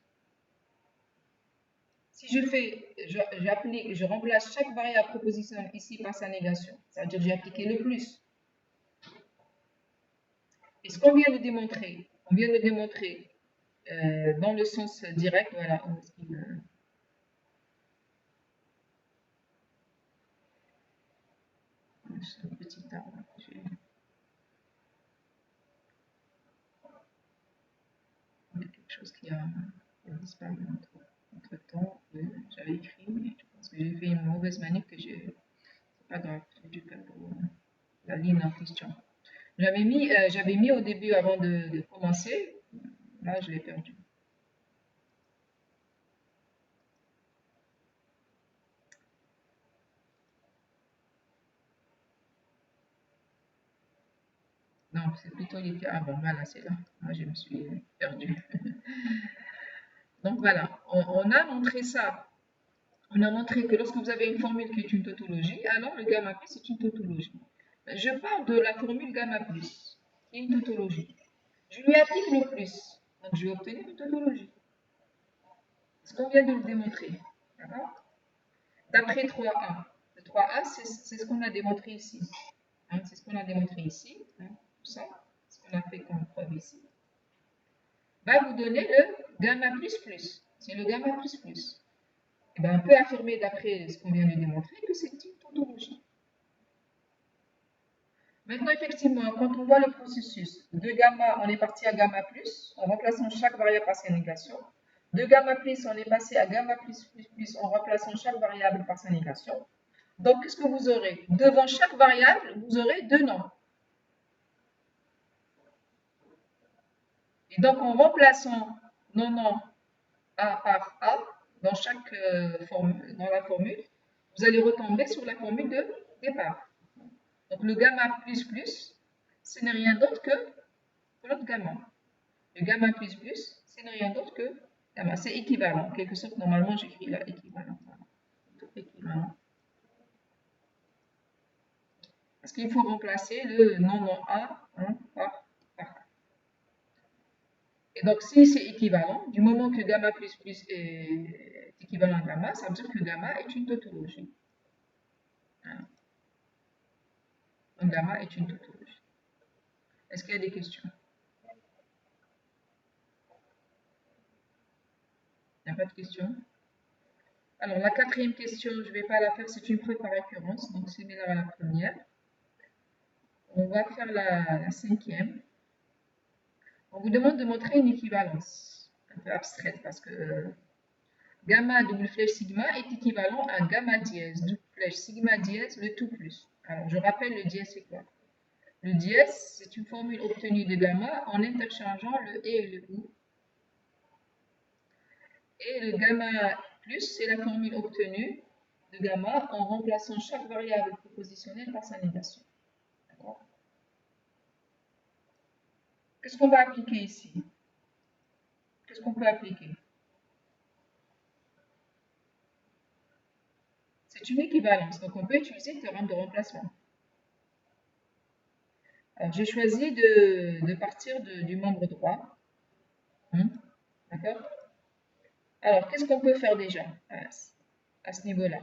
Si je remplace chaque variable propositionnelle ici par sa négation, ça veut dire que j'ai appliqué le plus. Et ce qu'on vient de démontrer, dans le sens direct, voilà. Un petit arbre. Il y a quelque chose qui a disparu entre temps. J'avais écrit, mais je pense que j'ai fait une mauvaise manip que j'ai. C'est pas grave, j'ai dû perdre la ligne en question. J'avais mis au début avant de commencer. Là, je l'ai perdu. Non, c'est plutôt l'été avant. Voilà, c'est là. Moi, je me suis perdue. Donc voilà, on a montré ça. On a montré que lorsque vous avez une formule qui est une tautologie, alors le gamma plus est une tautologie. Je parle de la formule gamma plus, qui est une tautologie. Je lui applique le plus, donc je vais obtenir une tautologie. Ce qu'on vient de le démontrer. D'accord? D'après 3a. Le 3a, c'est ce qu'on a démontré ici. Hein, c'est ce qu'on a démontré ici. Hein, tout ça, ce qu'on a fait comme preuve ici. Va vous donner le gamma plus plus. C'est le gamma plus plus. Et bien, on peut affirmer, d'après ce qu'on vient de démontrer, que c'est une tautologie. Maintenant, effectivement, quand on voit le processus de gamma, on est parti à gamma plus, en remplaçant chaque variable par sa négation. De gamma plus, on est passé à gamma plus plus plus, en remplaçant chaque variable par sa négation. Donc, qu'est-ce que vous aurez? Devant chaque variable, vous aurez deux noms. Et donc, en remplaçant nos noms A par A, dans la formule, vous allez retomber sur la formule de départ. Donc le gamma plus plus, ce n'est rien d'autre que pour notre gamma. Le gamma plus plus, c'est rien d'autre que gamma. C'est équivalent. En quelque sorte, normalement, j'écris là équivalent. Équivalent. Parce qu'il faut remplacer le non A par A. Et donc, si c'est équivalent, du moment que gamma plus plus est équivalent à gamma, ça veut dire que gamma est une tautologie. Donc, gamma est une tautologie. Est-ce qu'il y a des questions? Il n'y a pas de questions? Alors, la quatrième question, je ne vais pas la faire, c'est une preuve par récurrence, donc c'est similaire à la première. On va faire la cinquième. On vous demande de montrer une équivalence, un peu abstraite, parce que gamma double flèche sigma est équivalent à gamma dièse double flèche sigma dièse le tout plus. Alors, je rappelle, le dièse, c'est quoi? Le dièse, c'est une formule obtenue de gamma en interchangeant le et le ou. Et le gamma plus, c'est la formule obtenue de gamma en remplaçant chaque variable propositionnelle par sa négation. D'accord? Qu'est-ce qu'on va appliquer ici? Qu'est-ce qu'on peut appliquer? C'est une équivalence, donc on peut utiliser le théorème de remplacement. Alors, j'ai choisi de partir du membre droit. D'accord? Alors, qu'est-ce qu'on peut faire déjà à ce niveau-là?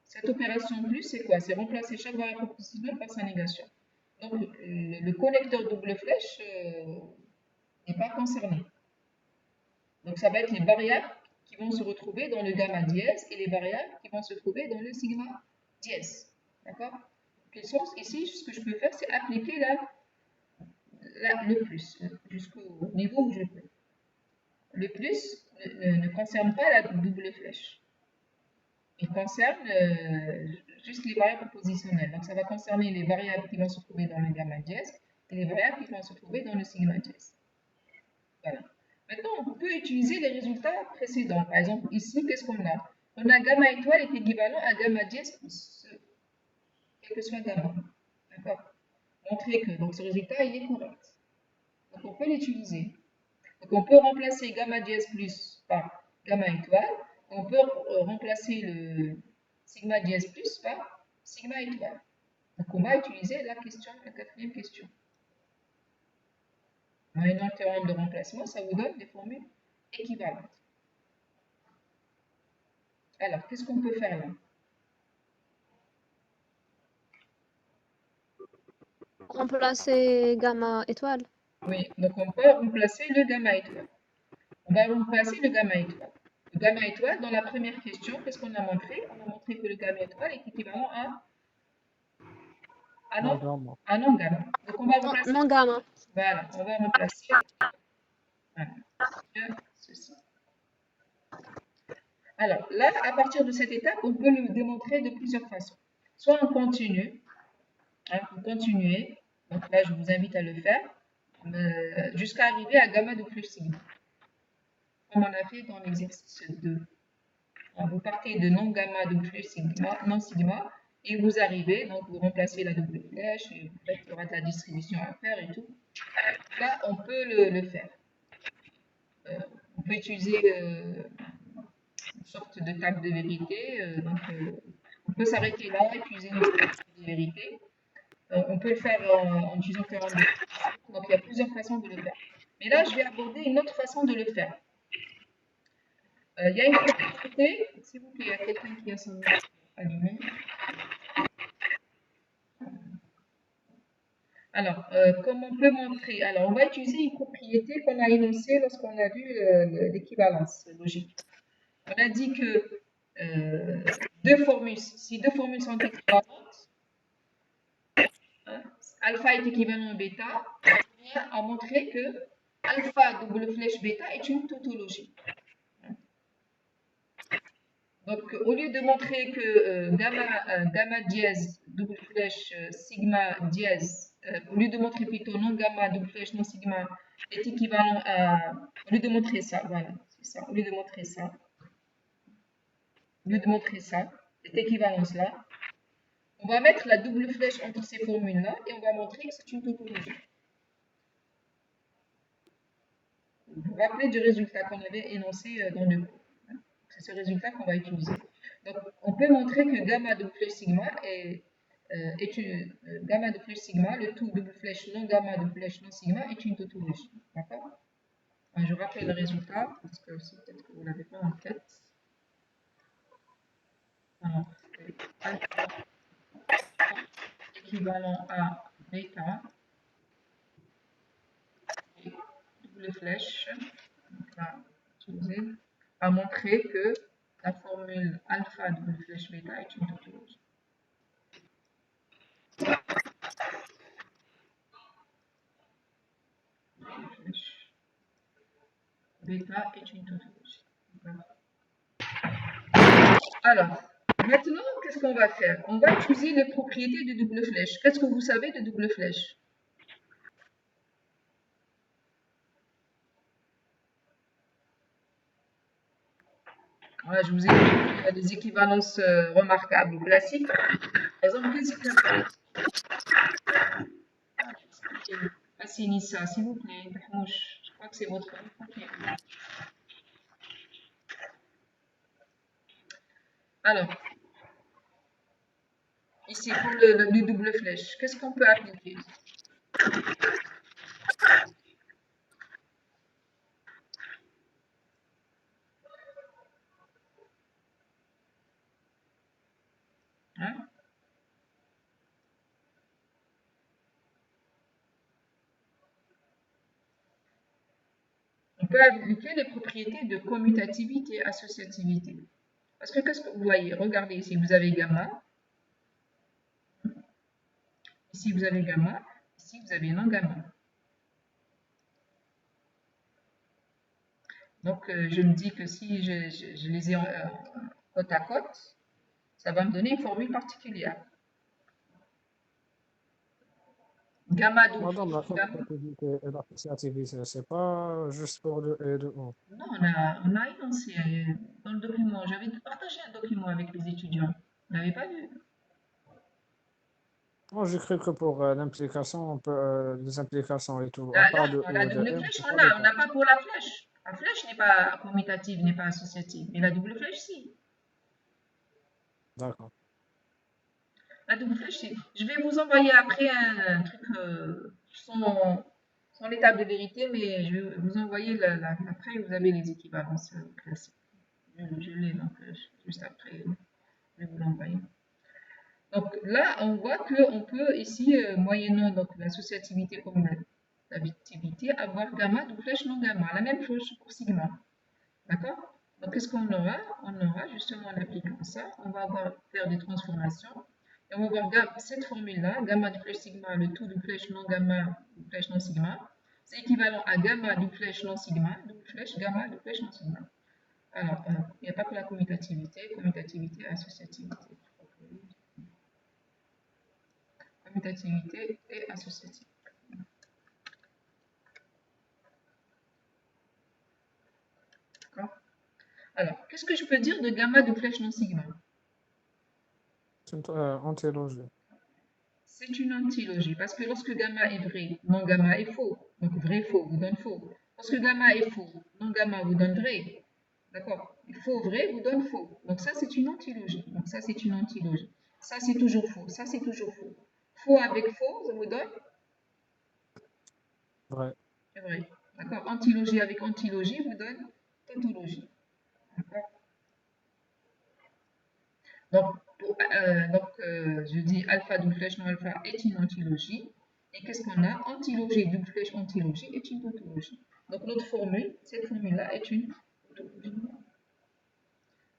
Cette opération plus, c'est quoi? C'est remplacer chaque variable propositionnelle par sa négation. Donc, le connecteur double flèche n'est pas concerné. Donc, ça va être les variables qui vont se retrouver dans le gamma dièse et les variables qui vont se trouver dans le sigma dièse. D'accord? Ici, ce que je peux faire, c'est appliquer le plus jusqu'au niveau où je peux. Le plus ne concerne pas la double flèche. Il concerne juste les variables positionnelles. Donc, ça va concerner les variables qui vont se trouver dans le gamma dièse et les variables qui vont se trouver dans le sigma dièse. Voilà. Maintenant, on peut utiliser les résultats précédents. Par exemple, ici, qu'est-ce qu'on a? On a gamma étoile est équivalent à gamma dièse plus quel que soit gamma. D'accord? Montrer que donc, ce résultat, il est correct. Donc, on peut l'utiliser. Donc, on peut remplacer gamma dièse plus par gamma étoile. On peut remplacer le sigma dièse plus par sigma étoile. Donc, on va utiliser la quatrième question. Moyennant le théorème de remplacement, ça vous donne des formules équivalentes. Alors, qu'est-ce qu'on peut faire là? Remplacer gamma étoile. Oui, donc on peut remplacer le gamma étoile. On va remplacer le gamma étoile. Le gamma étoile, dans la première question, qu'est-ce qu'on a montré? On a montré que le gamma étoile est équivalent à non gamma. Donc on va remplacer. Non gamma. Voilà, on va remplacer. Voilà. Ceci. Alors là, à partir de cette étape, on peut le démontrer de plusieurs façons. Soit on continue, vous continuez, donc là je vous invite à le faire, jusqu'à arriver à gamma de plus sigma. Comme on a fait dans l'exercice 2. Vous partez de non gamma de plus sigma, non sigma, et vous arrivez, donc vous remplacez la double flèche, et peut-être qu'il y aura de la distribution à faire et tout. Là, on peut le faire. On peut utiliser une sorte de table de vérité. On peut s'arrêter là et utiliser une table de vérité. On peut le faire en utilisant le théorème de remplacement. Donc, il y a plusieurs façons de le faire. Mais là, je vais aborder une autre façon de le faire. Il y a une possibilité, s'il vous plaît, il y a quelqu'un qui a son micro allumé. Alors, comme on peut montrer, alors on va utiliser une propriété qu'on a énoncée lorsqu'on a vu l'équivalence logique. On a dit que si deux formules sont équivalentes, alpha est équivalent à bêta, on vient à montrer que alpha double flèche bêta est une tautologie. Donc, au lieu de montrer que gamma dièse double flèche sigma dièse, au lieu de montrer plutôt non gamma double flèche non sigma est équivalent à, au lieu de montrer ça, voilà, c'est ça, au lieu de montrer ça, cette équivalence-là, On va mettre la double flèche entre ces formules-là et on va montrer que c'est une tautologie. Vous vous rappelez du résultat qu'on avait énoncé dans le cours. C'est ce résultat qu'on va utiliser. Donc, on peut montrer que gamma double flèche sigma est une gamma double flèche sigma, le tout double flèche non gamma double flèche non sigma est une tautologie. D'accord? Je rappelle le résultat parce que peut-être que vous ne l'avez pas en tête. Alors, c'est alpha équivalent à bêta et double flèche. Donc là, utiliser à montrer que la formule alpha double flèche bêta est une tautologie. Bêta est une tautologie. Voilà. Alors, maintenant, qu'est-ce qu'on va faire? On va utiliser les propriétés de double flèche. Qu'est-ce que vous savez de double flèche? Voilà, je vous ai dit des équivalences remarquables ou classiques. Par exemple, quelles équivalences? Assinez ça, s'il vous plaît. Je crois que c'est votre papier. Alors, ici, pour le double flèche, qu'est-ce qu'on peut appliquer? Hein? On peut appliquer les propriétés de commutativité, associativité. Parce que qu'est-ce que vous voyez? Regardez ici, vous avez gamma. Ici, vous avez gamma. Ici, vous avez non gamma. Donc, je me dis que si je les ai côte à côte, ça va me donner une formule particulière. Gamma double. Madame, la commutativité et l'associativité, c'est pas juste pour le et le on. Non, on a énoncé dans le document. J'avais partagé un document avec les étudiants. Vous n'avez pas vu? Moi, j'ai cru que pour l'implication, les implications et tout, à Non, part le pour E la et le double M, flèche, c'est on pas le on cas. n'a pas pour la flèche. La flèche n'est pas commutative, n'est pas associative. Mais la double flèche, si. D'accord. La double flèche, si. Je vais vous envoyer après un truc sans l'étape de vérité, mais je vais vous envoyer après, vous avez les équivalences classiques. Je l'ai donc juste après, je vais vous l'envoyer. Donc là, on voit qu'on peut ici, moyennant donc l'associativité comme l'addictivité, avoir gamma double flèche non gamma. La même chose pour sigma. D'accord? Donc qu'est-ce qu'on aura? On aura justement en appliquant ça, on va faire des transformations. Et on va voir cette formule-là, gamma double flèche sigma, le tout double flèche non gamma, double flèche non sigma. C'est équivalent à gamma double flèche non sigma, double flèche gamma double flèche non sigma. Alors, il n'y a pas que la commutativité et associativité. Commutativité et associativité. D'accord? Alors, qu'est-ce que je peux dire de gamma de flèche non sigma? C'est une antilogie. C'est une antilogie, parce que lorsque gamma est vrai, non gamma est faux. Donc vrai, faux vous donne faux. Lorsque gamma est faux, non gamma vous donne vrai. D'accord? Faux, vrai vous donne faux. Donc ça, c'est une antilogie. Donc ça, c'est une antilogie. Ça, c'est toujours faux. Ça, c'est toujours faux. Faux avec faux, ça vous donne? Vrai. C'est vrai. D'accord? Antilogie avec antilogie vous donne tautologie. D'accord? Donc, je dis alpha double flèche non alpha est une antilogie. Et qu'est-ce qu'on a? Antilogie double flèche antilogie est une tautologie. Donc, notre formule, cette formule-là est une tautologie.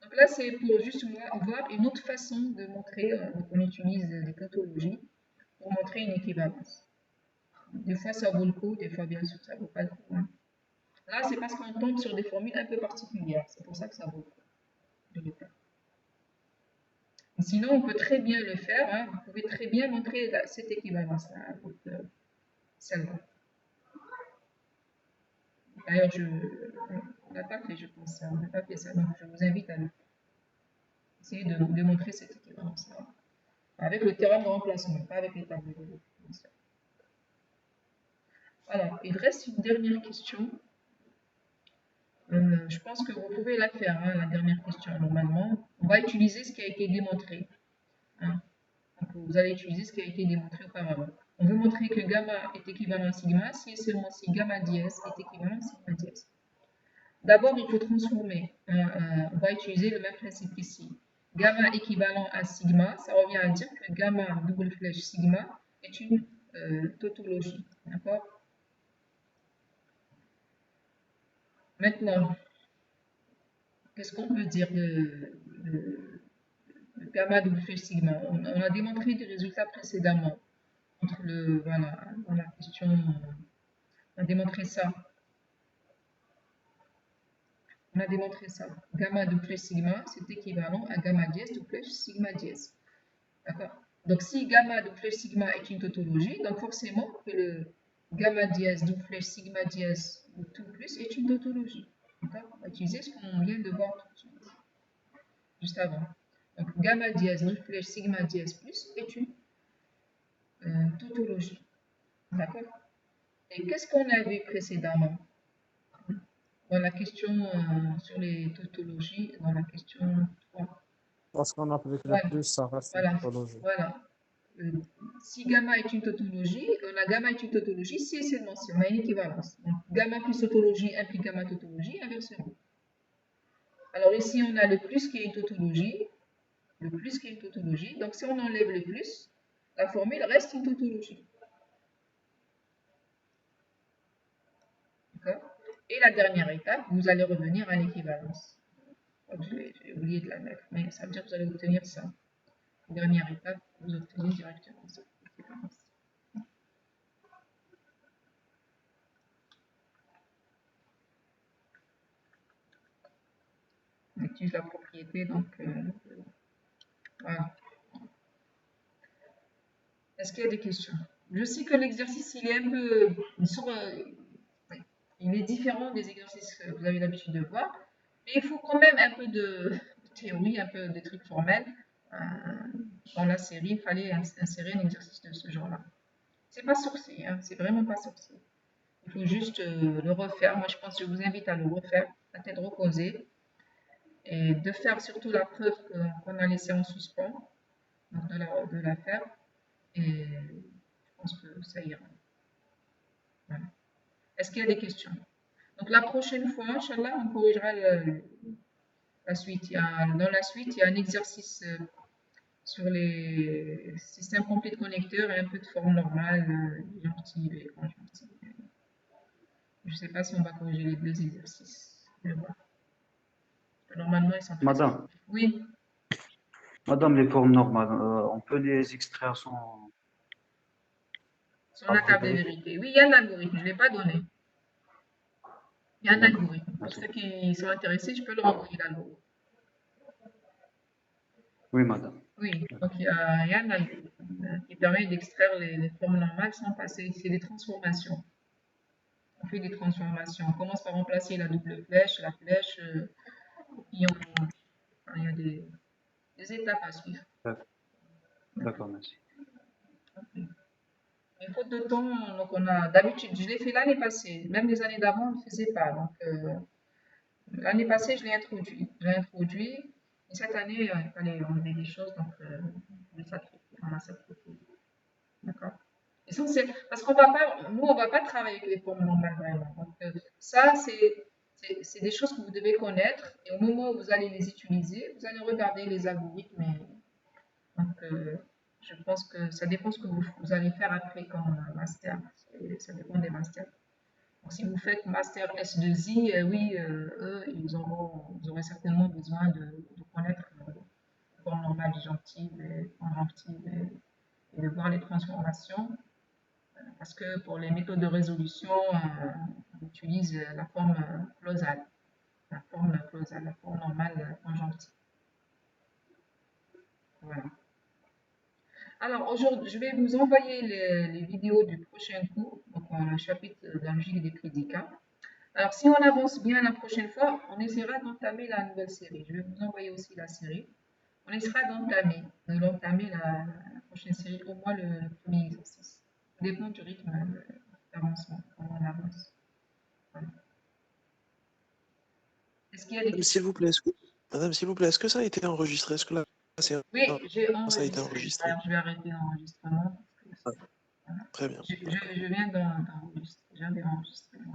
Donc là, c'est pour juste voir une autre façon de montrer, on utilise des tautologies pour montrer une équivalence. Des fois, ça vaut le coup, des fois, bien sûr, ça ne vaut pas le coup. Hein. Là, c'est parce qu'on tombe sur des formules un peu particulières. C'est pour ça que ça vaut le coup de le faire. Sinon, on peut très bien le faire. Hein. Vous pouvez très bien montrer cette équivalence-là avec celle-là. D'ailleurs, on n'a pas fait, je pense, ça. On n'a pas fait ça. Donc, je vous invite à essayer de montrer cette équivalence-là. avec le théorème de remplacement, pas avec les tables de vérité. Alors, il reste une dernière question. Je pense que vous pouvez la faire, hein, la dernière question, normalement. On va utiliser ce qui a été démontré. Hein. Donc, vous allez utiliser ce qui a été démontré auparavant. On veut montrer que gamma est équivalent à sigma si et seulement si gamma dièse est équivalent à sigma dièse. D'abord, il faut transformer. On va utiliser le même principe ici. Gamma équivalent à sigma, ça revient à dire que gamma double flèche sigma est une tautologie. D'accord? Maintenant, qu'est-ce qu'on peut dire de gamma double flèche sigma? On a démontré des résultats précédemment. Voilà, dans la question, on a démontré ça. On a démontré ça. Gamma double flèche sigma, c'est équivalent à gamma dièse double flèche sigma dièse. D'accord? Donc, si gamma double flèche sigma est une tautologie, donc forcément que le gamma dièse double flèche sigma dièse tout plus est une tautologie. D'accord? On va utiliser ce qu'on vient de voir tout de suite, juste avant. Donc, gamma dièse double flèche sigma dièse plus est une tautologie. D'accord? Et qu'est-ce qu'on a vu précédemment? Dans la question sur les tautologies, dans la question 3. Lorsqu'on applique le Voilà. plus, ça reste une Voilà. tautologie. Voilà. Si gamma est une tautologie, la gamma est une tautologie si et seulement si on a une équivalence. Donc, gamma plus tautologie implique gamma tautologie, inversement. Alors ici, on a le plus qui est une tautologie, le plus qui est une tautologie. Donc, si on enlève le plus, la formule reste une tautologie. D'accord? Et la dernière étape, vous allez revenir à l'équivalence. J'ai oublié de la mettre, mais ça veut dire que vous allez obtenir ça. Dernière étape, vous obtenez directement ça. On utilise la propriété, donc voilà. Est-ce qu'il y a des questions? Je sais que l'exercice, il est un peu... il est différent des exercices que vous avez l'habitude de voir, mais il faut quand même un peu de théorie, un peu de trucs formels. Dans la série, il fallait insérer un exercice de ce genre-là. C'est pas sorcier, hein, c'est vraiment pas sorcier. Il faut juste le refaire. Moi, je pense que je vous invite à le refaire, la tête reposée, et de faire surtout la preuve qu'on a laissée en suspens, donc de la faire, et je pense que ça ira. Voilà. Est-ce qu'il y a des questions? Donc la prochaine fois, Inch'Allah, on corrigera la suite. Dans la suite, il y a un exercice sur les systèmes complets de connecteurs et un peu de forme normale, disjonctive et conjonctive. Je ne sais pas si on va corriger les deux exercices. Je vais voir. Normalement, ils sont très Madame, Oui, Madame, les formes normales, on peut les extraire sans... sur la table de vérité. Oui, il y a un algorithme, je ne l'ai pas donné. Il y a un algorithme. Pour ceux qui sont intéressés, je peux leur envoyer l'algorithme. Oui, madame. Oui, donc il y a un algorithme qui permet d'extraire les formes normales sans passer. C'est des transformations. On fait des transformations. On commence par remplacer la double flèche, la flèche, puis il y a des étapes à suivre. D'accord, merci. Okay. Mais faute de temps, donc on a d'habitude, je l'ai fait l'année passée, même les années d'avant, on ne le faisait pas. Donc l'année passée, je l'ai introduit. Et cette année, il fallait enlever des choses, donc on a sacrifié. D'accord? Essentiel, parce qu'on va pas, nous, on va pas travailler avec les formes normales vraiment. Donc ça, c'est des choses que vous devez connaître, et au moment où vous allez les utiliser, vous allez regarder les algorithmes. Donc, je pense que ça dépend ce que vous allez faire après comme master. Ça dépend des masters. Donc, si vous faites master S2I, oui, eux, ils auraient certainement besoin de connaître les formes normales disjonctives et conjonctives et de voir les transformations. Parce que pour les méthodes de résolution, on utilise la forme clausale. La forme normale conjonctive. Voilà. Alors, aujourd'hui, je vais vous envoyer les vidéos du prochain cours, donc le chapitre de la logique des prédicats. Alors, si on avance bien la prochaine fois, on essaiera d'entamer la nouvelle série. Je vais vous envoyer aussi la série. On essaiera d'entamer la prochaine série, au moins le premier exercice. Ça dépend du rythme d'avancement, comment on avance. Voilà. Est-ce qu'il y a des Madame, questions? s'il vous plaît, Madame, s'il vous plaît, est-ce que ça a été enregistré? Est-ce que la séance Oui, j'ai a été enregistré. enregistrée? Alors, je vais arrêter l'enregistrement. Ah, très bien. Je viens d'enregistrer.